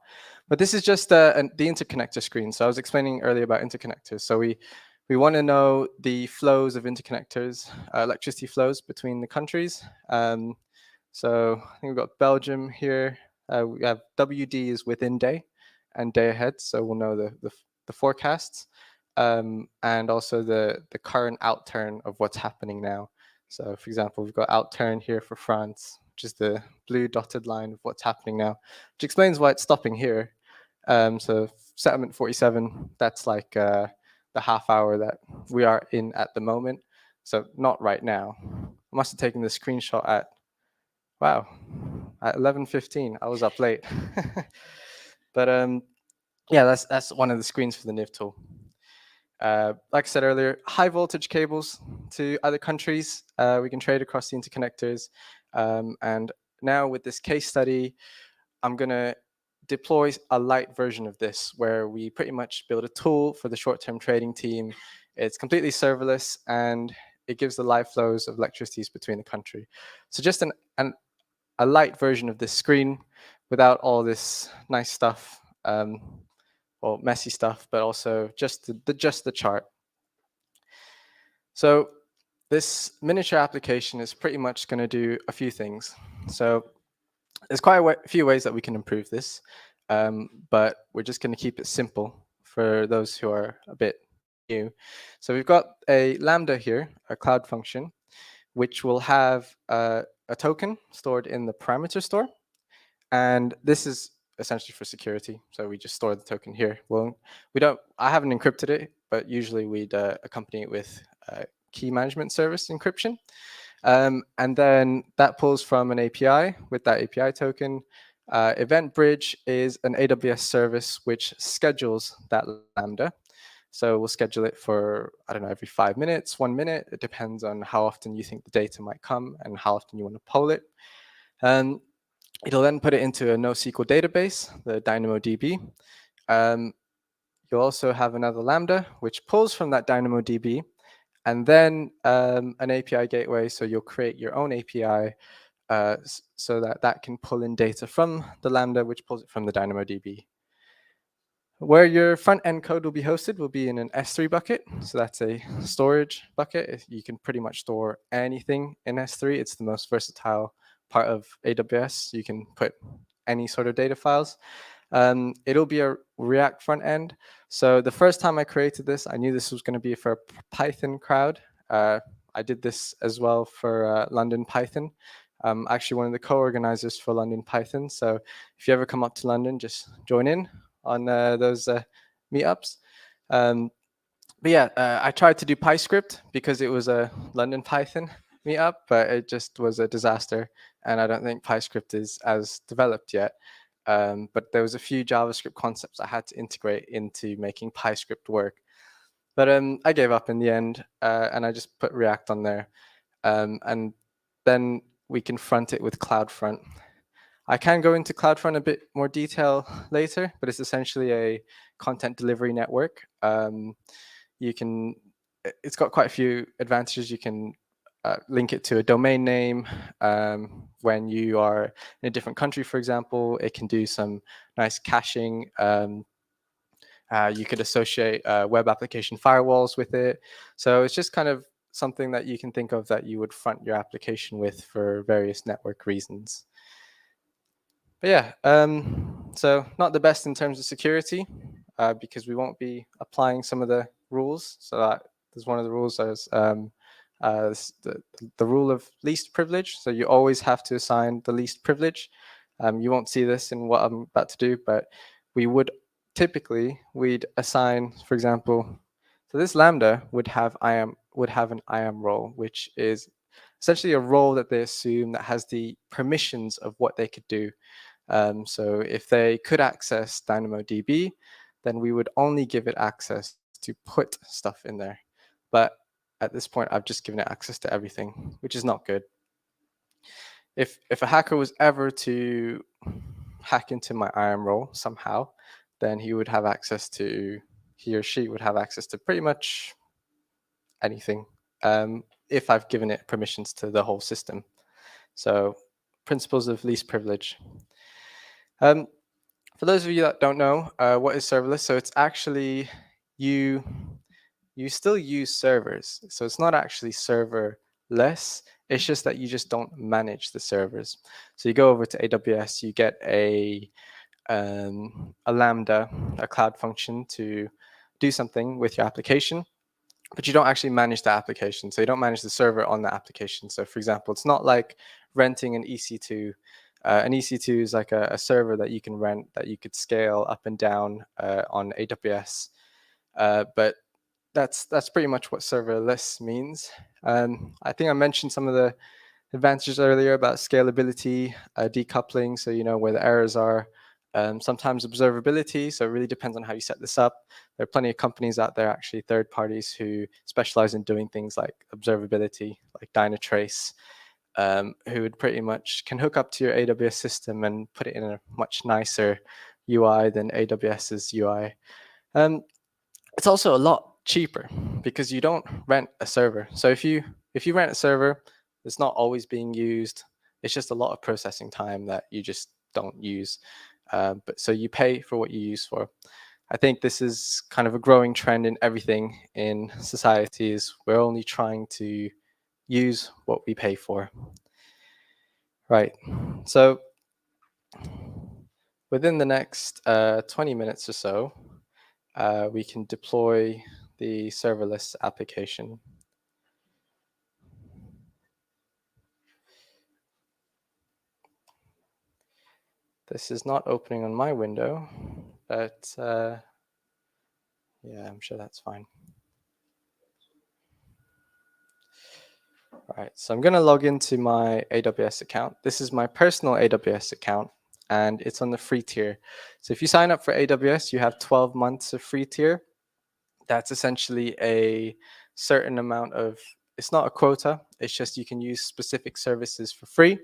But this is just the interconnector screen. So I was explaining earlier about interconnectors. So we want to know the flows of interconnectors, electricity flows between the countries. So I think we've got Belgium here. We have WD is within day and day ahead. So we'll know the forecasts and also the current outturn of what's happening now. So for example, we've got outturn here for France, which is the blue dotted line of what's happening now, which explains why it's stopping here. So settlement 47, that's like the half hour that we are in at the moment. So not right now. I must have taken the screenshot at, wow, at 11:15. I was up late. But yeah, that's one of the screens for the NIV tool. Like I said earlier, high voltage cables to other countries. We can trade across the interconnectors. And now with this case study, I'm going to deploy a light version of this where we pretty much build a tool for the short-term trading team. It's completely serverless and it gives the live flows of electricities between the country. So just a light version of this screen without all this nice stuff. Well, messy stuff, but also just the chart. So this miniature application is pretty much going to do a few things. So there's quite a few ways that we can improve this, but we're just going to keep it simple for those who are a bit new. So we've got a Lambda here, a cloud function, which will have a token stored in the parameter store. And this is essentially for security. So we just store the token here. Well, I haven't encrypted it, but usually we'd accompany it with key management service encryption. And then that pulls from an API with that API token. Event Bridge is an AWS service which schedules that Lambda. So we'll schedule it for, I don't know, every 5 minutes, 1 minute. It depends on how often you think the data might come and how often you want to poll it. It'll then put it into a NoSQL database, the DynamoDB. You'll also have another Lambda, which pulls from that DynamoDB, and then an API gateway. So you'll create your own API so that can pull in data from the Lambda, which pulls it from the DynamoDB. Where your front-end code will be hosted will be in an S3 bucket. So that's a storage bucket. You can pretty much store anything in S3. It's the most versatile part of AWS. You can put any sort of data files. It'll be a React front end. So the first time I created this, I knew this was going to be for a Python crowd. I did this as well for London Python. I'm actually one of the co-organizers for London Python. So if you ever come up to London, just join in on those meetups. But yeah, I tried to do PyScript because it was a London Python meetup, but it just was a disaster. And I don't think PyScript is as developed yet. But there was a few JavaScript concepts I had to integrate into making PyScript work. But I gave up in the end, and I just put React on there. And then we can front it with CloudFront. I can go into CloudFront a bit more detail later, but it's essentially a content delivery network. It's got quite a few advantages. You can link it to a domain name. When you are in a different country, for example, it can do some nice caching. You could associate web application firewalls with it. So it's just kind of something that you can think of that you would front your application with for various network reasons. But yeah, so not the best in terms of security, because we won't be applying some of the rules. So that there's one of the rules as the rule of least privilege. So you always have to assign the least privilege. You won't see this in what I'm about to do, but we would typically we'd assign, for example, so this Lambda would have an IAM role, which is essentially a role that they assume that has the permissions of what they could do. So if they could access DynamoDB, then we would only give it access to put stuff in there. But at this point, I've just given it access to everything, which is not good. If a hacker was ever to hack into my IAM role somehow, then he or she would have access to pretty much anything, if I've given it permissions to the whole system. So principles of least privilege. For those of you that don't know, what is serverless? So it's actually you still use servers. So it's not actually serverless. It's just that you just don't manage the servers. So you go over to AWS, you get a Lambda, a cloud function to do something with your application, but you don't actually manage the application. So you don't manage the server on the application. So for example, it's not like renting an EC2. An EC2 is like a server that you can rent that you could scale up and down on AWS. But that's pretty much what serverless means. I think I mentioned some of the advantages earlier about scalability, decoupling, so you know where the errors are. Sometimes observability, so it really depends on how you set this up. There are plenty of companies out there, actually third parties, who specialize in doing things like observability, like Dynatrace, who would pretty much can hook up to your AWS system and put it in a much nicer UI than AWS's UI. It's also a lot cheaper because you don't rent a server. So if you rent a server, it's not always being used. It's just a lot of processing time that you just don't use. But so you pay for what you use for. I think this is kind of a growing trend in everything in society. Is we're only trying to use what we pay for. Right. So within the next 20 minutes or so, we can deploy the serverless application. This is not opening on my window, but yeah, I'm sure that's fine. All right, so I'm going to log into my AWS account. This is my personal AWS account, and it's on the free tier. So if you sign up for AWS, you have 12 months of free tier. That's essentially a certain amount of, it's not a quota, it's just you can use specific services for free.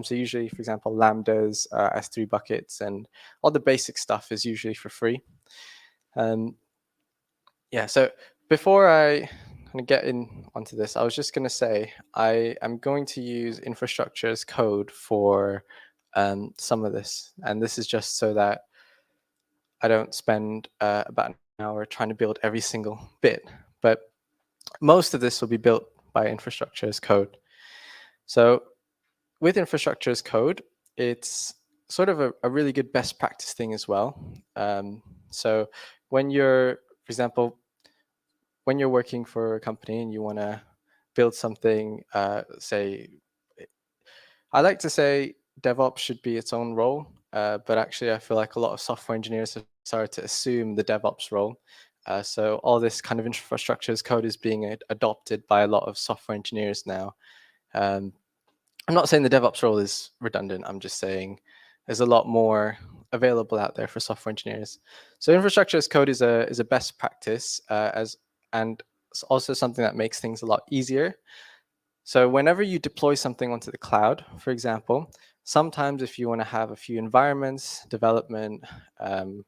So usually, for example, Lambdas, S3 buckets, and all the basic stuff is usually for free. Yeah, so before I get in onto this, I was just going to say I am going to use infrastructure as code for some of this. And this is just so that I don't spend about an hour trying to build every single bit. But most of this will be built by infrastructure as code. So with infrastructure as code, it's sort of a really good best practice thing as well. So when you're, for example, when you're working for a company and you want to build something, say, I like to say DevOps should be its own role, but actually I feel like a lot of software engineers have started to assume the DevOps role. So all this kind of infrastructure as code is being adopted by a lot of software engineers now. I'm not saying the DevOps role is redundant. I'm just saying there's a lot more available out there for software engineers. So infrastructure as code is a best practice and it's also something that makes things a lot easier. So whenever you deploy something onto the cloud, for example, sometimes if you want to have a few environments, development,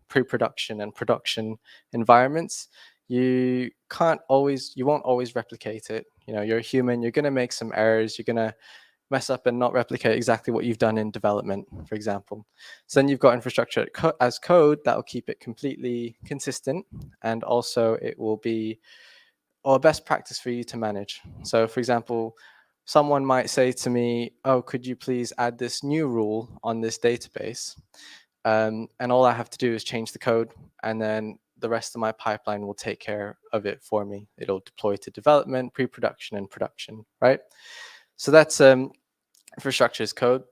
pre-production and production environments, you won't always replicate it. You're a human, you're going to make some errors, you're going to mess up and not replicate exactly what you've done in development, for example. So then you've got infrastructure as code that will keep it completely consistent, and also it will be a best practice for you to manage. So for example, someone might say to me, oh, could you please add this new rule on this database? And all I have to do is change the code, and then the rest of my pipeline will take care of it for me. It'll deploy to development, pre-production, and production, right? So that's infrastructure as code.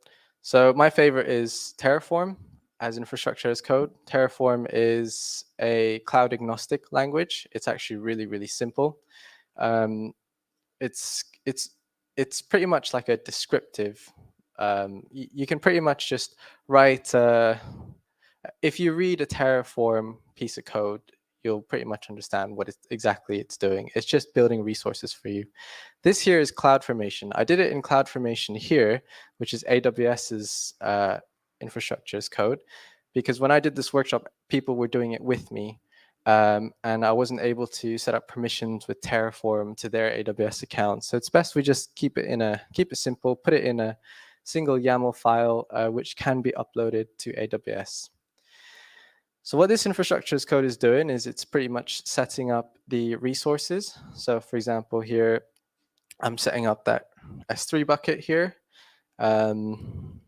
So my favorite is Terraform as infrastructure as code. Terraform is a cloud agnostic language. It's actually really, really simple. It's pretty much like a descriptive. You can pretty much just write. If you read a Terraform piece of code, you'll pretty much understand what exactly it's doing. It's just building resources for you. This here is CloudFormation. I did it in CloudFormation here, which is AWS's infrastructure as code, because when I did this workshop, people were doing it with me. And I wasn't able to set up permissions with Terraform to their AWS account. So it's best we just keep it simple, put it in a single YAML file, which can be uploaded to AWS. So what this infrastructure as code is doing is it's pretty much setting up the resources. So for example, here, I'm setting up that S3 bucket here. I'm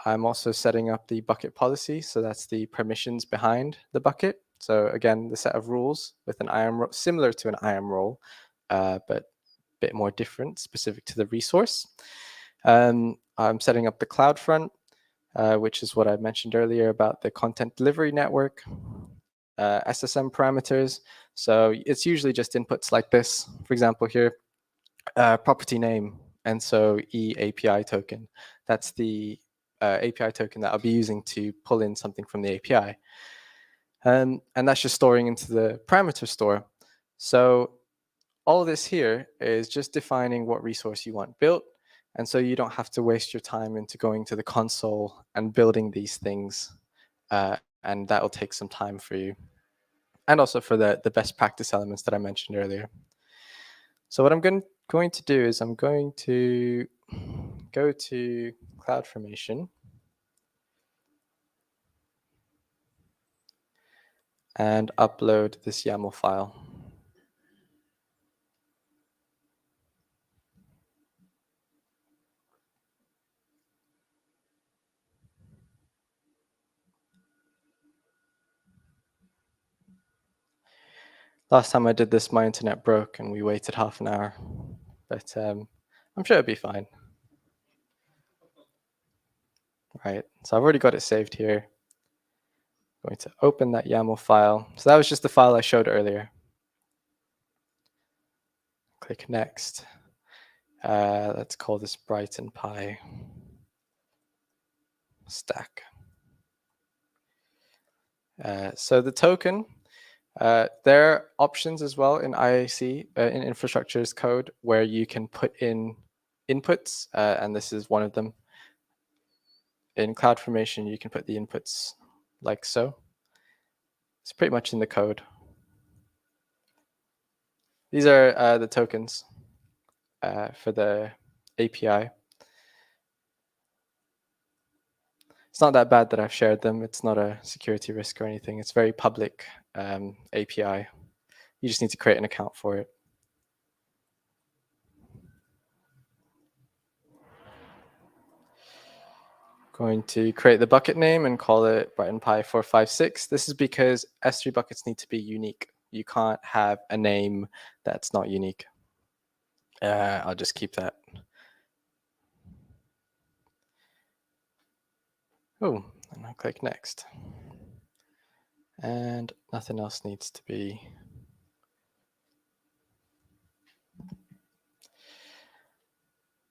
also setting up the bucket policy. So that's the permissions behind the bucket. So again, the set of rules with an IAM role, similar to an IAM role, but a bit more different, specific to the resource. I'm setting up the CloudFront, which is what I mentioned earlier about the content delivery network, SSM parameters. So it's usually just inputs like this. For example, here, property name, and so API token. That's the API token that I'll be using to pull in something from the API. And that's just storing into the parameter store. So all this here is just defining what resource you want built. And so you don't have to waste your time into going to the console and building these things. And that will take some time for you. And also for the best practice elements that I mentioned earlier. So what I'm going to do is I'm going to go to CloudFormation. And upload this YAML file. Last time I did this, my internet broke and we waited half an hour, but I'm sure it'll be fine. Right, so I've already got it saved here. I'm going to open that YAML file. So that was just the file I showed earlier. Click next. Let's call this Brighton Py stack. So the token, there are options as well in IAC, in infrastructure as code, where you can put in inputs, and this is one of them. In CloudFormation, you can put the inputs like so. It's pretty much in the code. These are the tokens for the API. It's not that bad that I've shared them. It's not a security risk or anything. It's very public API. You just need to create an account for it. Going to create the bucket name and call it Brighton Py 456. This is because S3 buckets need to be unique. You can't have a name that's not unique. I'll just keep that. Oh, and I'll click next. And nothing else needs to be.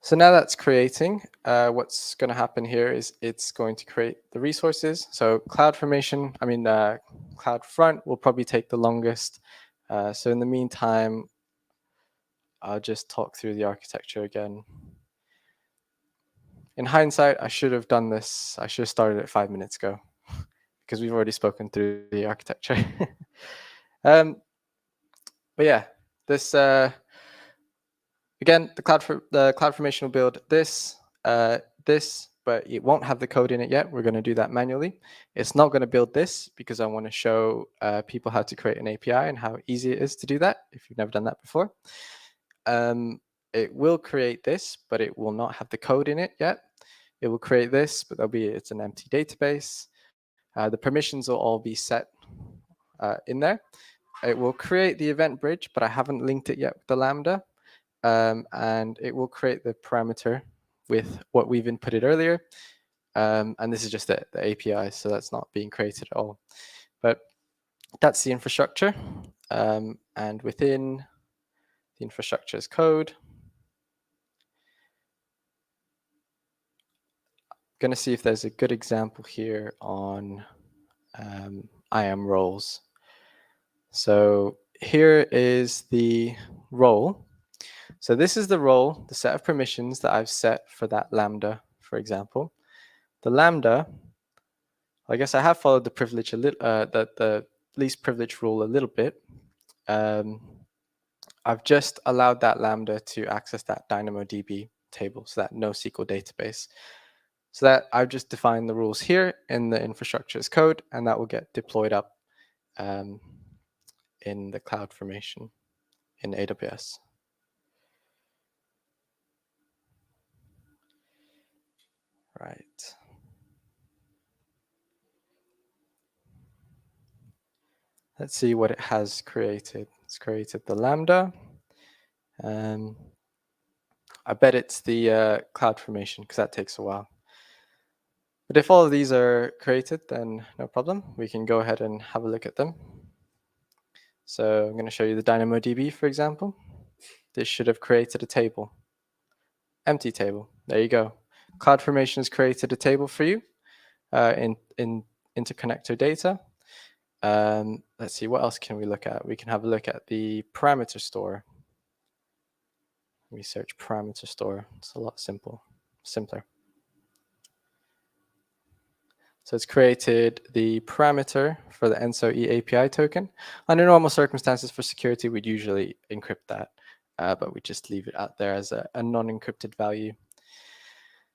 So now that's creating, what's going to happen here is it's going to create the resources. So CloudFront will probably take the longest. So in the meantime, I'll just talk through the architecture again. In hindsight, I should have done this. I should have started it 5 minutes ago because we've already spoken through the architecture. But yeah, this again, the CloudFormation will build this, but it won't have the code in it yet. We're going to do that manually. It's not going to build this because I want to show people how to create an API and how easy it is to do that if you've never done that before. It will create this, but it will not have the code in it yet. It will create this, but it's an empty database. The permissions will all be set in there. It will create the event bridge, but I haven't linked it yet with the Lambda. And it will create the parameter with what we've inputted earlier. And this is just the API, so that's not being created at all. But that's the infrastructure. And within the infrastructure as code, going to see if there's a good example here on IAM roles. So here is the role. So this is the role, the set of permissions that I've set for that Lambda, for example. The Lambda, I guess I have followed the privilege a little, the least privilege rule a little bit. I've just allowed that Lambda to access that DynamoDB table, so that NoSQL database. So that I've just defined the rules here in the infrastructure as code, and that will get deployed up in the CloudFormation in AWS. Right. Let's see what it has created. It's created the Lambda. I bet it's the CloudFormation because that takes a while. But if all of these are created, then no problem. We can go ahead and have a look at them. So I'm going to show you the DynamoDB, for example. This should have created a table. Empty table. There you go. CloudFormation has created a table for you in interconnector data. Let's see, what else can we look at? We can have a look at the parameter store. We search parameter store. It's a lot simpler. So it's created the parameter for the ENSO-E API token. Under normal circumstances for security, we'd usually encrypt that, but we just leave it out there as a non-encrypted value.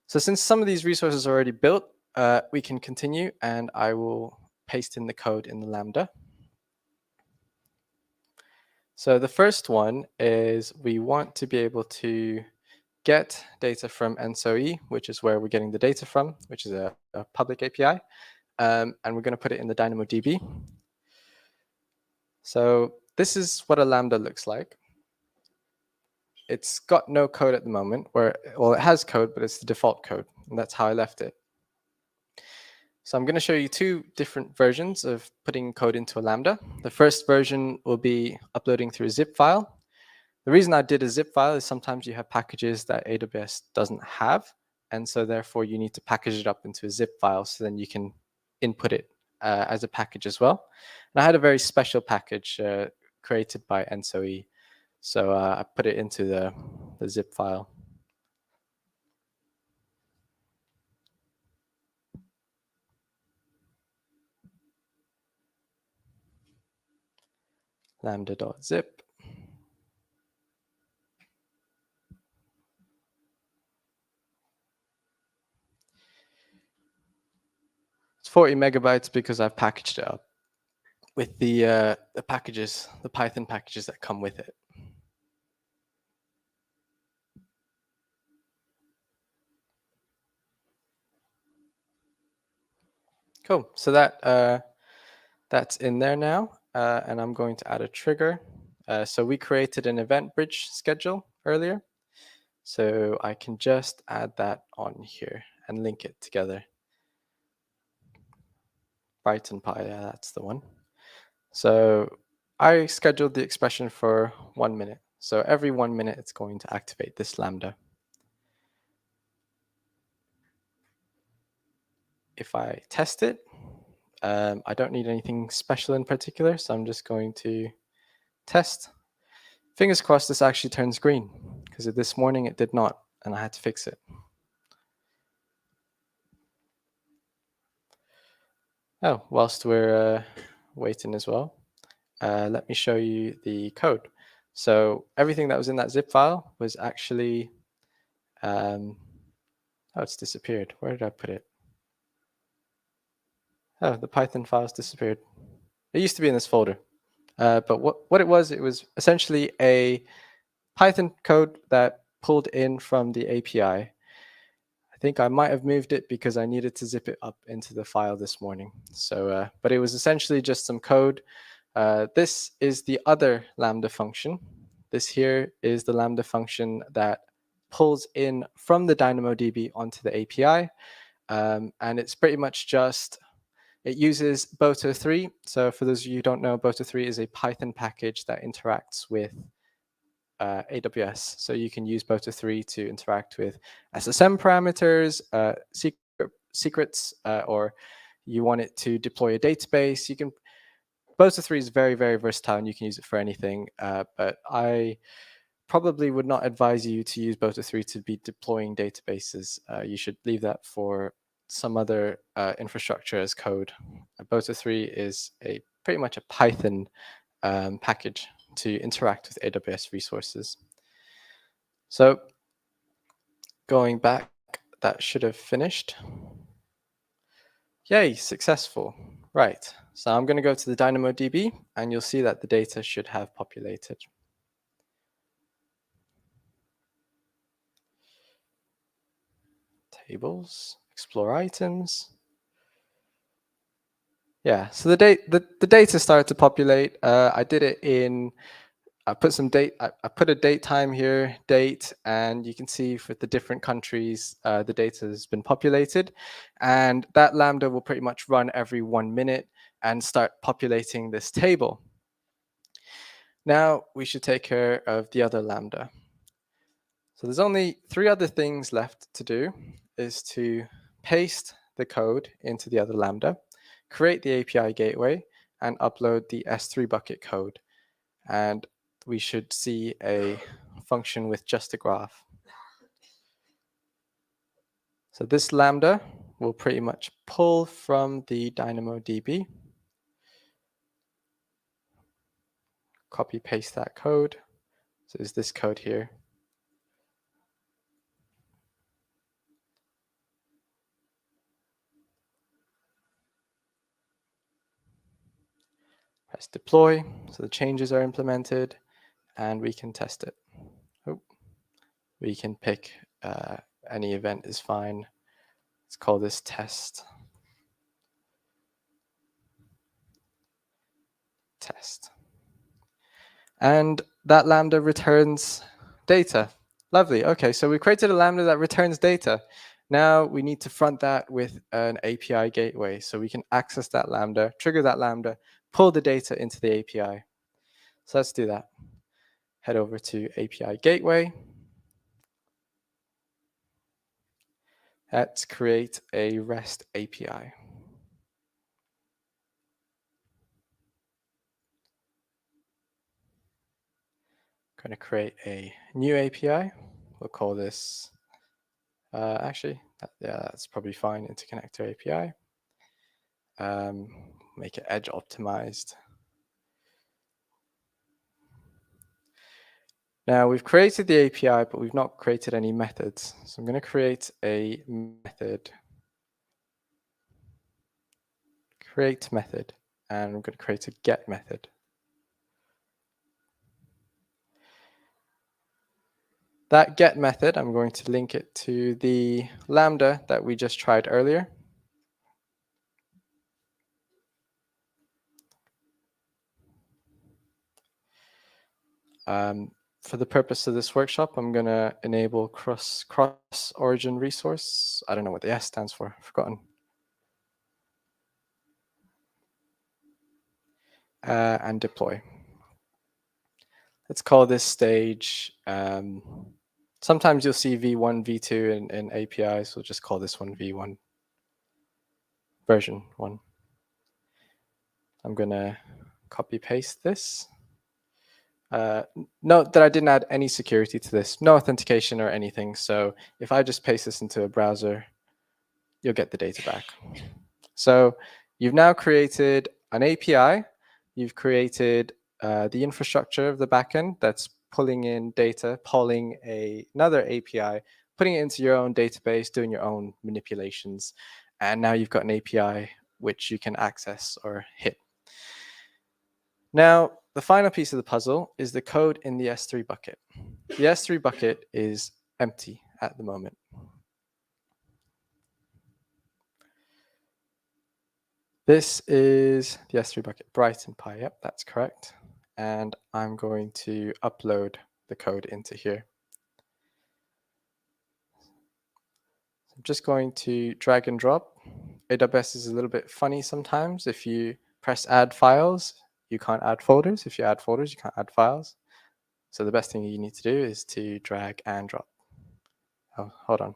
So since some of these resources are already built, we can continue, and I will paste in the code in the Lambda. So the first one is we want to be able to get data from ENSO-E, which is where we're getting the data from, which is a public API. And we're going to put it in the DynamoDB. So this is what a Lambda looks like. It's got no code at the moment, well, it has code, but it's the default code, and that's how I left it. So I'm going to show you two different versions of putting code into a Lambda. The first version will be uploading through a zip file. The reason I did a zip file is sometimes you have packages that AWS doesn't have, and so therefore you need to package it up into a zip file so then you can input it as a package as well. And I had a very special package created by ENSO-E, so I put it into the zip file. Lambda.zip. It's 40 megabytes because I've packaged it up with the packages, the Python packages that come with it. Cool. So that's in there now, and I'm going to add a trigger. So we created an event bridge schedule earlier, so I can just add that on here and link it together. Brighton Py, yeah, that's the one. So I scheduled the expression for 1 minute. So every 1 minute, it's going to activate this lambda. If I test it, I don't need anything special in particular, so I'm just going to test. Fingers crossed this actually turns green, because this morning it did not, and I had to fix it. Oh, whilst we're waiting as well, let me show you the code. So everything that was in that zip file was actually, oh, it's disappeared. Where did I put it? Oh, the Python files disappeared. It used to be in this folder. But what it was essentially a Python code that pulled in from the API. I think I might have moved it because I needed to zip it up into the file this morning. So, but it was essentially just some code. This is the other Lambda function. This here is the Lambda function that pulls in from the DynamoDB onto the API. And it's pretty much just, it uses Boto3. So for those of you who don't know, Boto3 is a Python package that interacts with AWS. So you can use Boto3 to interact with SSM parameters, secrets, or you want it to deploy a database. You can. Boto3 is very, very versatile, and you can use it for anything. But I probably would not advise you to use Boto3 to be deploying databases. You should leave that for some other infrastructure as code. Boto3 is pretty much a Python package to interact with AWS resources. So going back, that should have finished. Yay, successful. Right, so I'm going to go to the DynamoDB, and you'll see that the data should have populated. Tables, explore items. Yeah, so the data started to populate. I did it in, I put some date, I put a date time here, date, and you can see for the different countries, the data has been populated. And that Lambda will pretty much run every 1 minute and start populating this table. Now we should take care of the other Lambda. So there's only 3 other things left to do, is to paste the code into the other Lambda, create the API gateway, and upload the S3 bucket code. And we should see a function with just a graph. So this Lambda will pretty much pull from the DynamoDB, copy paste that code. So there's this code here. Press deploy, so the changes are implemented, and we can test it. Oh, we can pick any event is fine. Let's call this test. Test. And that Lambda returns data. Lovely. Okay, so we created a Lambda that returns data. Now we need to front that with an API gateway, so we can access that Lambda, trigger that Lambda, pull the data into the API. So let's do that. Head over to API gateway. Let's create a REST API. Going to create a new API. We'll call this, actually, yeah, that's probably fine, interconnector API. Make it edge optimized. Now we've created the API, but we've not created any methods. So I'm going to create a method. Create method, and I'm going to create a get method. That get method, I'm going to link it to the Lambda that we just tried earlier. For the purpose of this workshop, I'm going to enable cross origin resource. I don't know what the S stands for, I've forgotten. and deploy. Let's call this stage. Sometimes you'll see V1, V2 in APIs. We'll just call this one V1, version 1. I'm going to copy paste this. Note that I didn't add any security to this, no authentication or anything. So if I just paste this into a browser, you'll get the data back. So you've now created an API. You've created the infrastructure of the backend that's pulling in data, polling another API, putting it into your own database, doing your own manipulations. And now you've got an API which you can access or hit. Now, the final piece of the puzzle is the code in the S3 bucket. The S3 bucket is empty at the moment. This is the S3 bucket, Brighton Py. Yep, that's correct. And I'm going to upload the code into here. I'm just going to drag and drop. AWS is a little bit funny sometimes. If you press add files, you can't add folders. If you add folders, you can't add files. So the best thing you need to do is to drag and drop. Oh, hold on.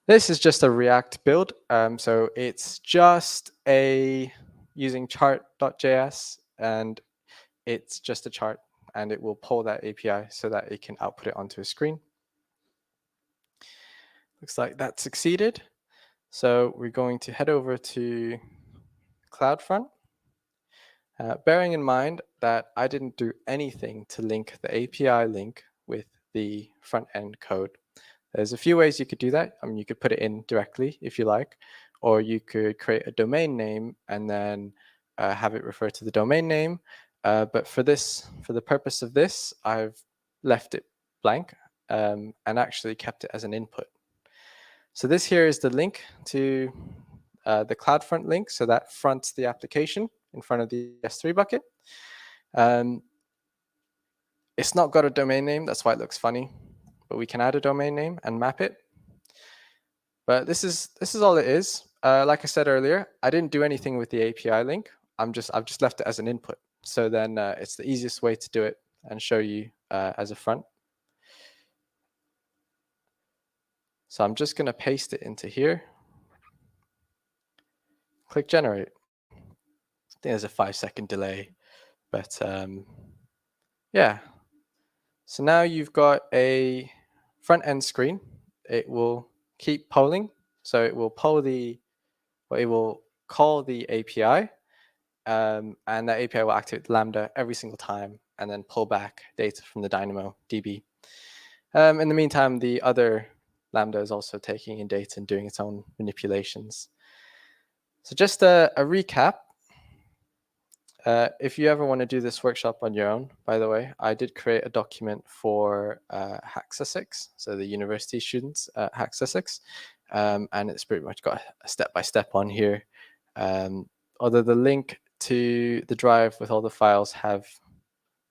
This is just a React build. So it's just using chart.js, and it's just a chart, and it will pull that API so that it can output it onto a screen. Looks like that succeeded. So we're going to head over to CloudFront. Bearing in mind that I didn't do anything to link the API link with the front end code. There's a few ways you could do that. I mean, you could put it in directly if you like, or you could create a domain name and then have it refer to the domain name. But for the purpose of this, I've left it blank and actually kept it as an input. So this here is the link to the CloudFront link. So that fronts the application in front of the S3 bucket. It's not got a domain name. That's why it looks funny. But we can add a domain name and map it. But this is all it is. Like I said earlier, I didn't do anything with the API link. I've just left it as an input. So then it's the easiest way to do it and show you as a front. So I'm just going to paste it into here. Click generate. I think there's a 5-second delay, but yeah. So now you've got a front end screen. It will keep polling. So it will call the API, and that API will activate Lambda every single time and then pull back data from the Dynamo DB. In the meantime, the other Lambda is also taking in data and doing its own manipulations. So just a recap. If you ever want to do this workshop on your own, by the way, I did create a document for Hack Sussex, so the university students at Hack Sussex, and it's pretty much got a step-by-step on here. Although the link to the drive with all the files have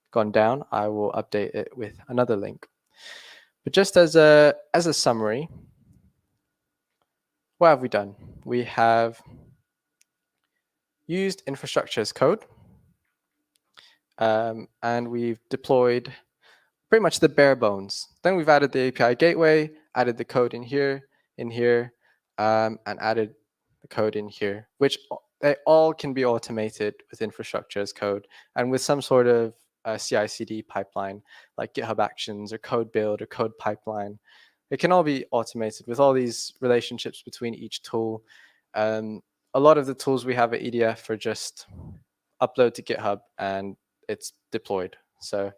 gone down, I will update it with another link. But just as a summary, what have we done? We have used infrastructure as code, and we've deployed pretty much the bare bones. Then we've added the API gateway, added the code in here, and added the code in here, which they all can be automated with infrastructure as code and with some sort of CI/CD pipeline like GitHub Actions or code build or code pipeline. It can all be automated with all these relationships between each tool. A lot of the tools we have at EDF are just upload to GitHub and it's deployed. So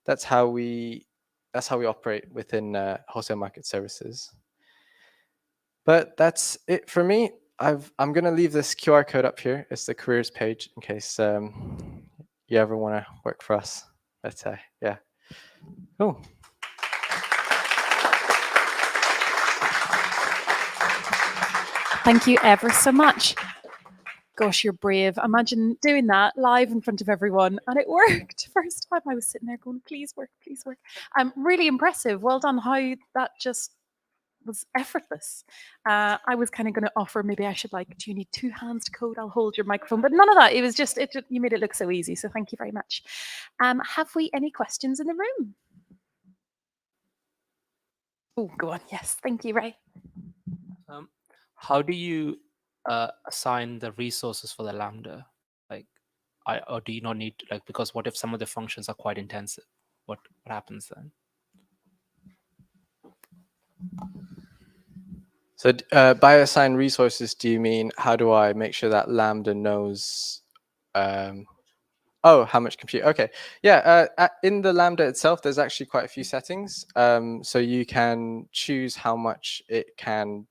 that's how we operate within wholesale market services. But that's it for me. I'm going to leave this QR code up here. It's the careers page in case you ever want to work for us. But yeah, cool. Thank you ever so much. Gosh, you're brave. Imagine doing that live in front of everyone, and it worked. First time I was sitting there going, please work, please work. Really impressive. Well done how that just was effortless. I was kind of going to offer, maybe I should like, do you need 2 hands to code? I'll hold your microphone, but none of that. It was just, you made it look so easy. So thank you very much. Have we any questions in the room? Oh, go on. Yes, thank you, Ray. How do you assign the resources for the Lambda? Like, or do you not need, like, because what if some of the functions are quite intensive? What happens then? So by assign resources, do you mean how do I make sure that Lambda knows how much compute? Okay, yeah. In the Lambda itself, there's actually quite a few settings. So you can choose how much it can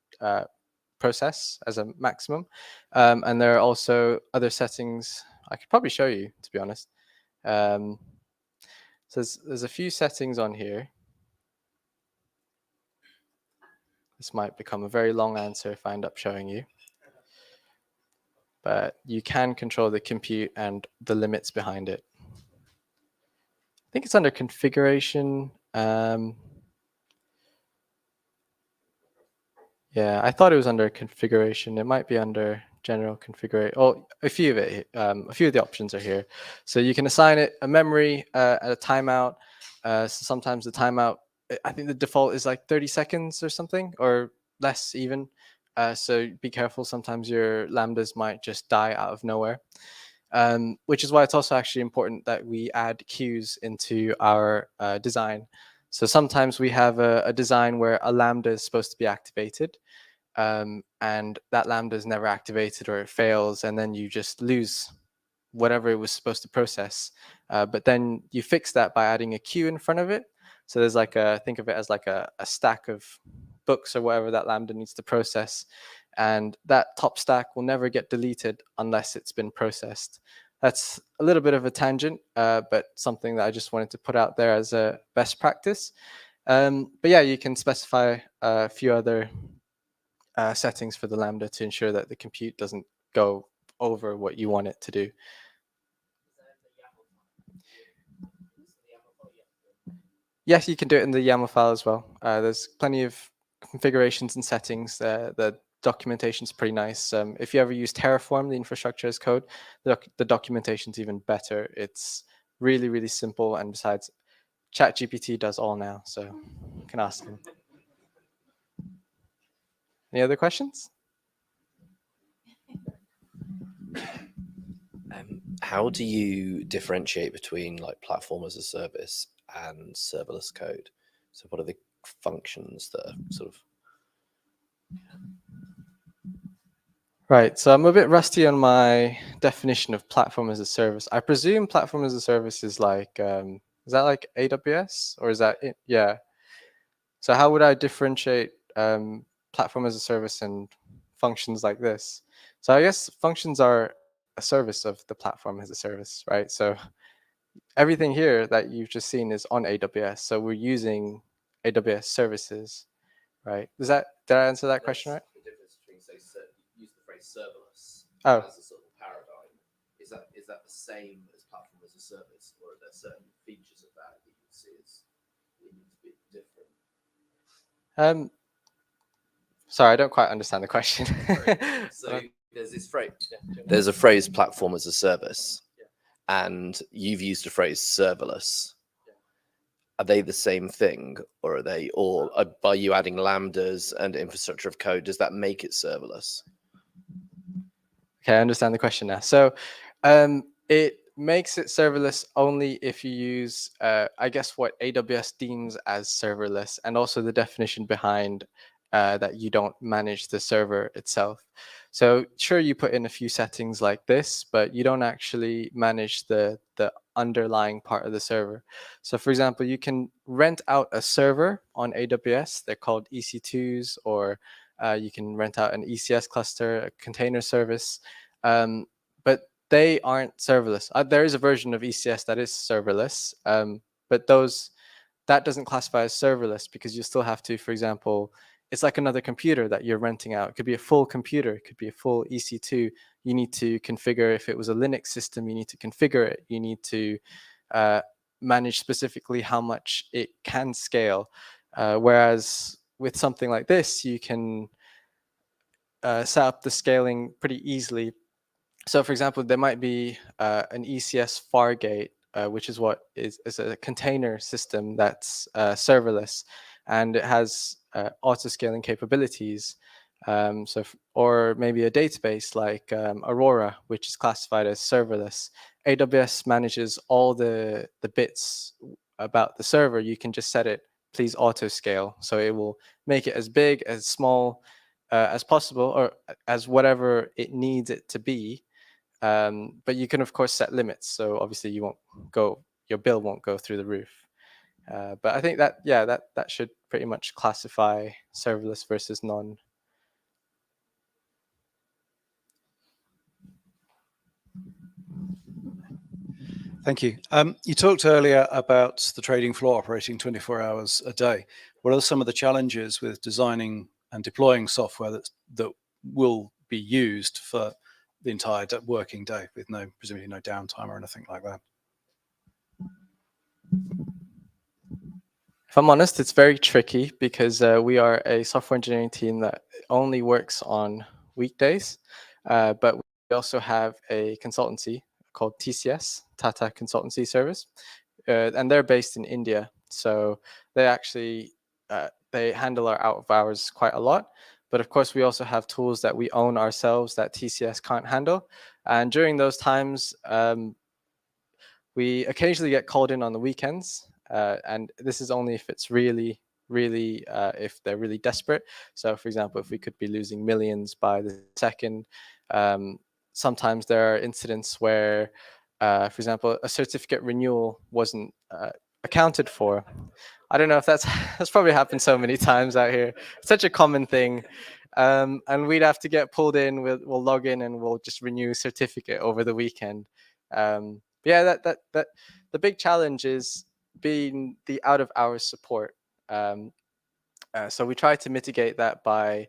process as a maximum. And there are also other settings I could probably show you, to be honest. So there's a few settings on here. This might become a very long answer if I end up showing you. But you can control the compute and the limits behind it. I think it's under configuration. Yeah, I thought it was under configuration. It might be under general configuration. Oh, a few of the options are here. So you can assign it a memory at a timeout. So sometimes the timeout, I think the default is like 30 seconds or something, or less even. So be careful. Sometimes your Lambdas might just die out of nowhere. Which is why it's also actually important that we add queues into our design. So sometimes we have a design where a Lambda is supposed to be activated, and that Lambda is never activated, or it fails, and then you just lose whatever it was supposed to process. But then you fix that by adding a queue in front of it. So there's like think of it as like a stack of books or whatever that Lambda needs to process. And that top stack will never get deleted unless it's been processed. That's a little bit of a tangent, but something that I just wanted to put out there as a best practice. But yeah, you can specify a few other settings for the Lambda to ensure that the compute doesn't go over what you want it to do. Yes, you can do it in the YAML file as well. There's plenty of configurations and settings. The documentation is pretty nice. If you ever use Terraform, the infrastructure as code, the documentation is even better. It's really, really simple. And besides, ChatGPT does all now, so you can ask them. Any other questions? How do you differentiate between like platform as a service and serverless code? So what are the functions that are sort of... Right, so I'm a bit rusty on my definition of platform as a service. I presume platform as a service is like, is that like AWS, or is that it? Yeah. So how would I differentiate platform as a service and functions like this? So I guess functions are a service of the platform as a service, right? So everything here that you've just seen is on AWS. So we're using AWS services, right? Did I answer that question right? The difference between, say, use the phrase serverless as a sort of paradigm. Is that the same as platform as a service, or are there certain features of that you would see as needing to be different? Sorry, I don't quite understand the question. So there's this phrase. There's a phrase platform as a service, and you've used a phrase serverless. Are they the same thing, or are they, or by you adding lambdas and infrastructure of code, does that make it serverless? Okay, I understand the question now. So it makes it serverless only if you use, I guess, what AWS deems as serverless, and also the definition behind that you don't manage the server itself. So sure, you put in a few settings like this, but you don't actually manage the underlying part of the server. So for example, you can rent out a server on AWS. They're called EC2s, or you can rent out an ECS cluster, a container service, but they aren't serverless. There is a version of ECS that is serverless, but that doesn't classify as serverless, because you still have to, for example, it's like another computer that you're renting out. It could be a full computer. It could be a full EC2. you need to configure. If it was a Linux system, you need to configure it. You need to manage specifically how much it can scale. Whereas with something like this, you can set up the scaling pretty easily. So for example, there might be an ECS Fargate, which is what is a container system that's serverless, and it has auto-scaling capabilities. Or maybe a database like Aurora, which is classified as serverless. AWS manages all the bits about the server. You can just set it, please auto-scale. So it will make it as big, as small as possible, or as whatever it needs it to be. But you can of course set limits. So obviously your bill won't go through the roof. But I think that, yeah, that should pretty much classify serverless versus non. Thank you. You talked earlier about the trading floor operating 24 hours a day. What are some of the challenges with designing and deploying software that will be used for the entire working day with presumably no downtime or anything like that? If I'm honest, it's very tricky because we are a software engineering team that only works on weekdays, but we also have a consultancy called TCS, Tata Consultancy Service, and they're based in India. So they actually they handle our out of hours quite a lot. But of course, we also have tools that we own ourselves that TCS can't handle. And during those times, we occasionally get called in on the weekends. And this is only if it's really, if they're really desperate. So for example, if we could be losing millions by the second, sometimes there are incidents where, for example, a certificate renewal wasn't accounted for. I don't know if that's probably happened so many times out here. It's such a common thing. And we'd have to get pulled in. We'll log in and we'll just renew a certificate over the weekend. Yeah, that the big challenge is being the out of hours support. So we try to mitigate that by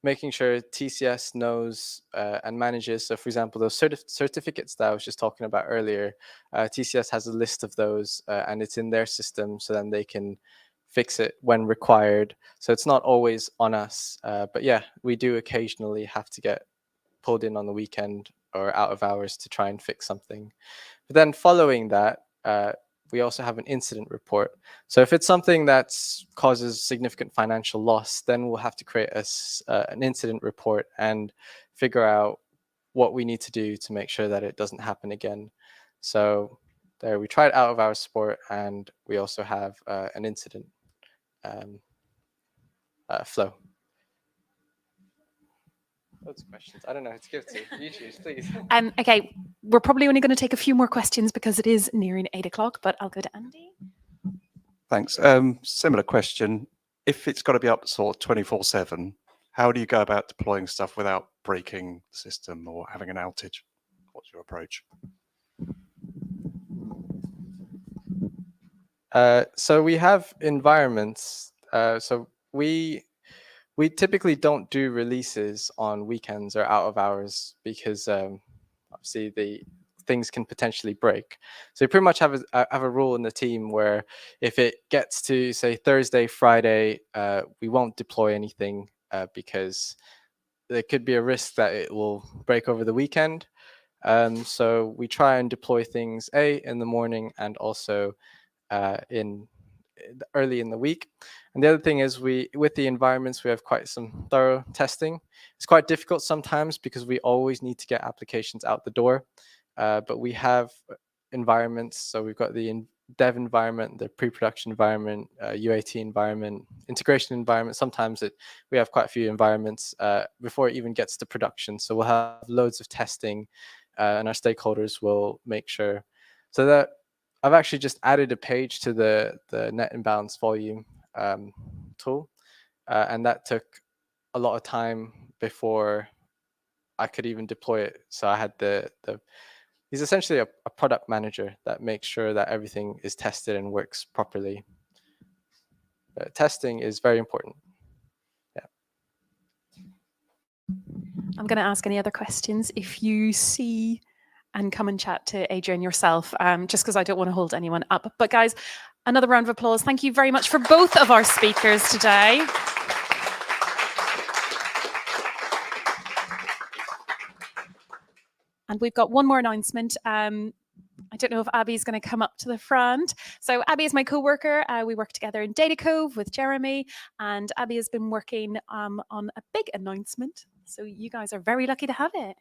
making sure TCS knows and manages. So for example, those certificates that I was just talking about earlier, TCS has a list of those and it's in their system, so then they can fix it when required. So it's not always on us. But yeah, we do occasionally have to get pulled in on the weekend or out of hours to try and fix something. But then following that, we also have an incident report. So if it's something that causes significant financial loss, then we'll have to create an incident report and figure out what we need to do to make sure that it doesn't happen again. So there, we tried out of hours support, and we also have an incident flow. Loads of questions. I don't know. Let's give it to you. You choose, please. Okay, we're probably only going to take a few more questions because it is nearing 8 o'clock, but I'll go to Andy. Thanks. Similar question. If it's got to be up sort of 24/7, how do you go about deploying stuff without breaking the system or having an outage? What's your approach? So we have environments. So we typically don't do releases on weekends or out of hours because obviously the things can potentially break. So we pretty much have a rule in the team where if it gets to say Thursday, Friday, we won't deploy anything because there could be a risk that it will break over the weekend. So we try and deploy things in the morning and also early in the week. And the other thing is with the environments, we have quite some thorough testing. It's quite difficult sometimes because we always need to get applications out the door. But we have environments. So we've got the dev environment, the pre-production environment, UAT environment, integration environment. Sometimes we have quite a few environments before it even gets to production. So we'll have loads of testing and our stakeholders will make sure. So that I've actually just added a page to the net imbalance volume tool. And that took a lot of time before I could even deploy it. So I had he's essentially a product manager that makes sure that everything is tested and works properly. Testing is very important. Yeah. I'm going to ask any other questions if you see and come and chat to Adrian yourself, just because I don't want to hold anyone up. But guys, another round of applause. Thank you very much for both of our speakers today. And we've got one more announcement. I don't know if Abby's going to come up to the front. So Abby is my co-worker. We work together in Data Cove with Jeremy, and Abby has been working on a big announcement. So you guys are very lucky to have it.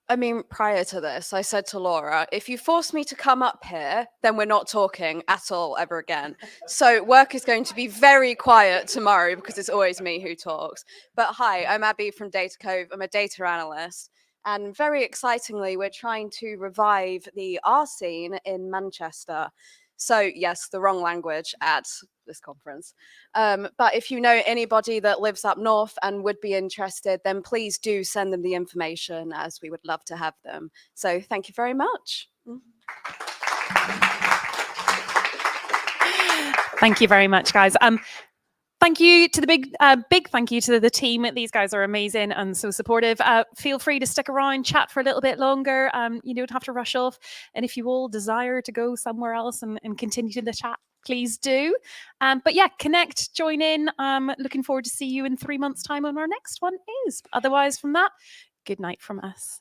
I mean, prior to this, I said to Laura, if you force me to come up here, then we're not talking at all ever again. So work is going to be very quiet tomorrow because it's always me who talks. But hi, I'm Abby from Data Cove. I'm a data analyst. And very excitingly, we're trying to revive the R scene in Manchester. So yes, the wrong language at this conference. But if you know anybody that lives up north and would be interested, then please do send them the information, as we would love to have them. So thank you very much. Thank you very much, guys. Thank you to the big thank you to the team. These guys are amazing and so supportive. Feel free to stick around, chat for a little bit longer. You don't have to rush off. And if you all desire to go somewhere else and continue the chat, please do. But yeah, connect, join in. Looking forward to see you in 3 months' time when our next one is. Otherwise, from that, good night from us.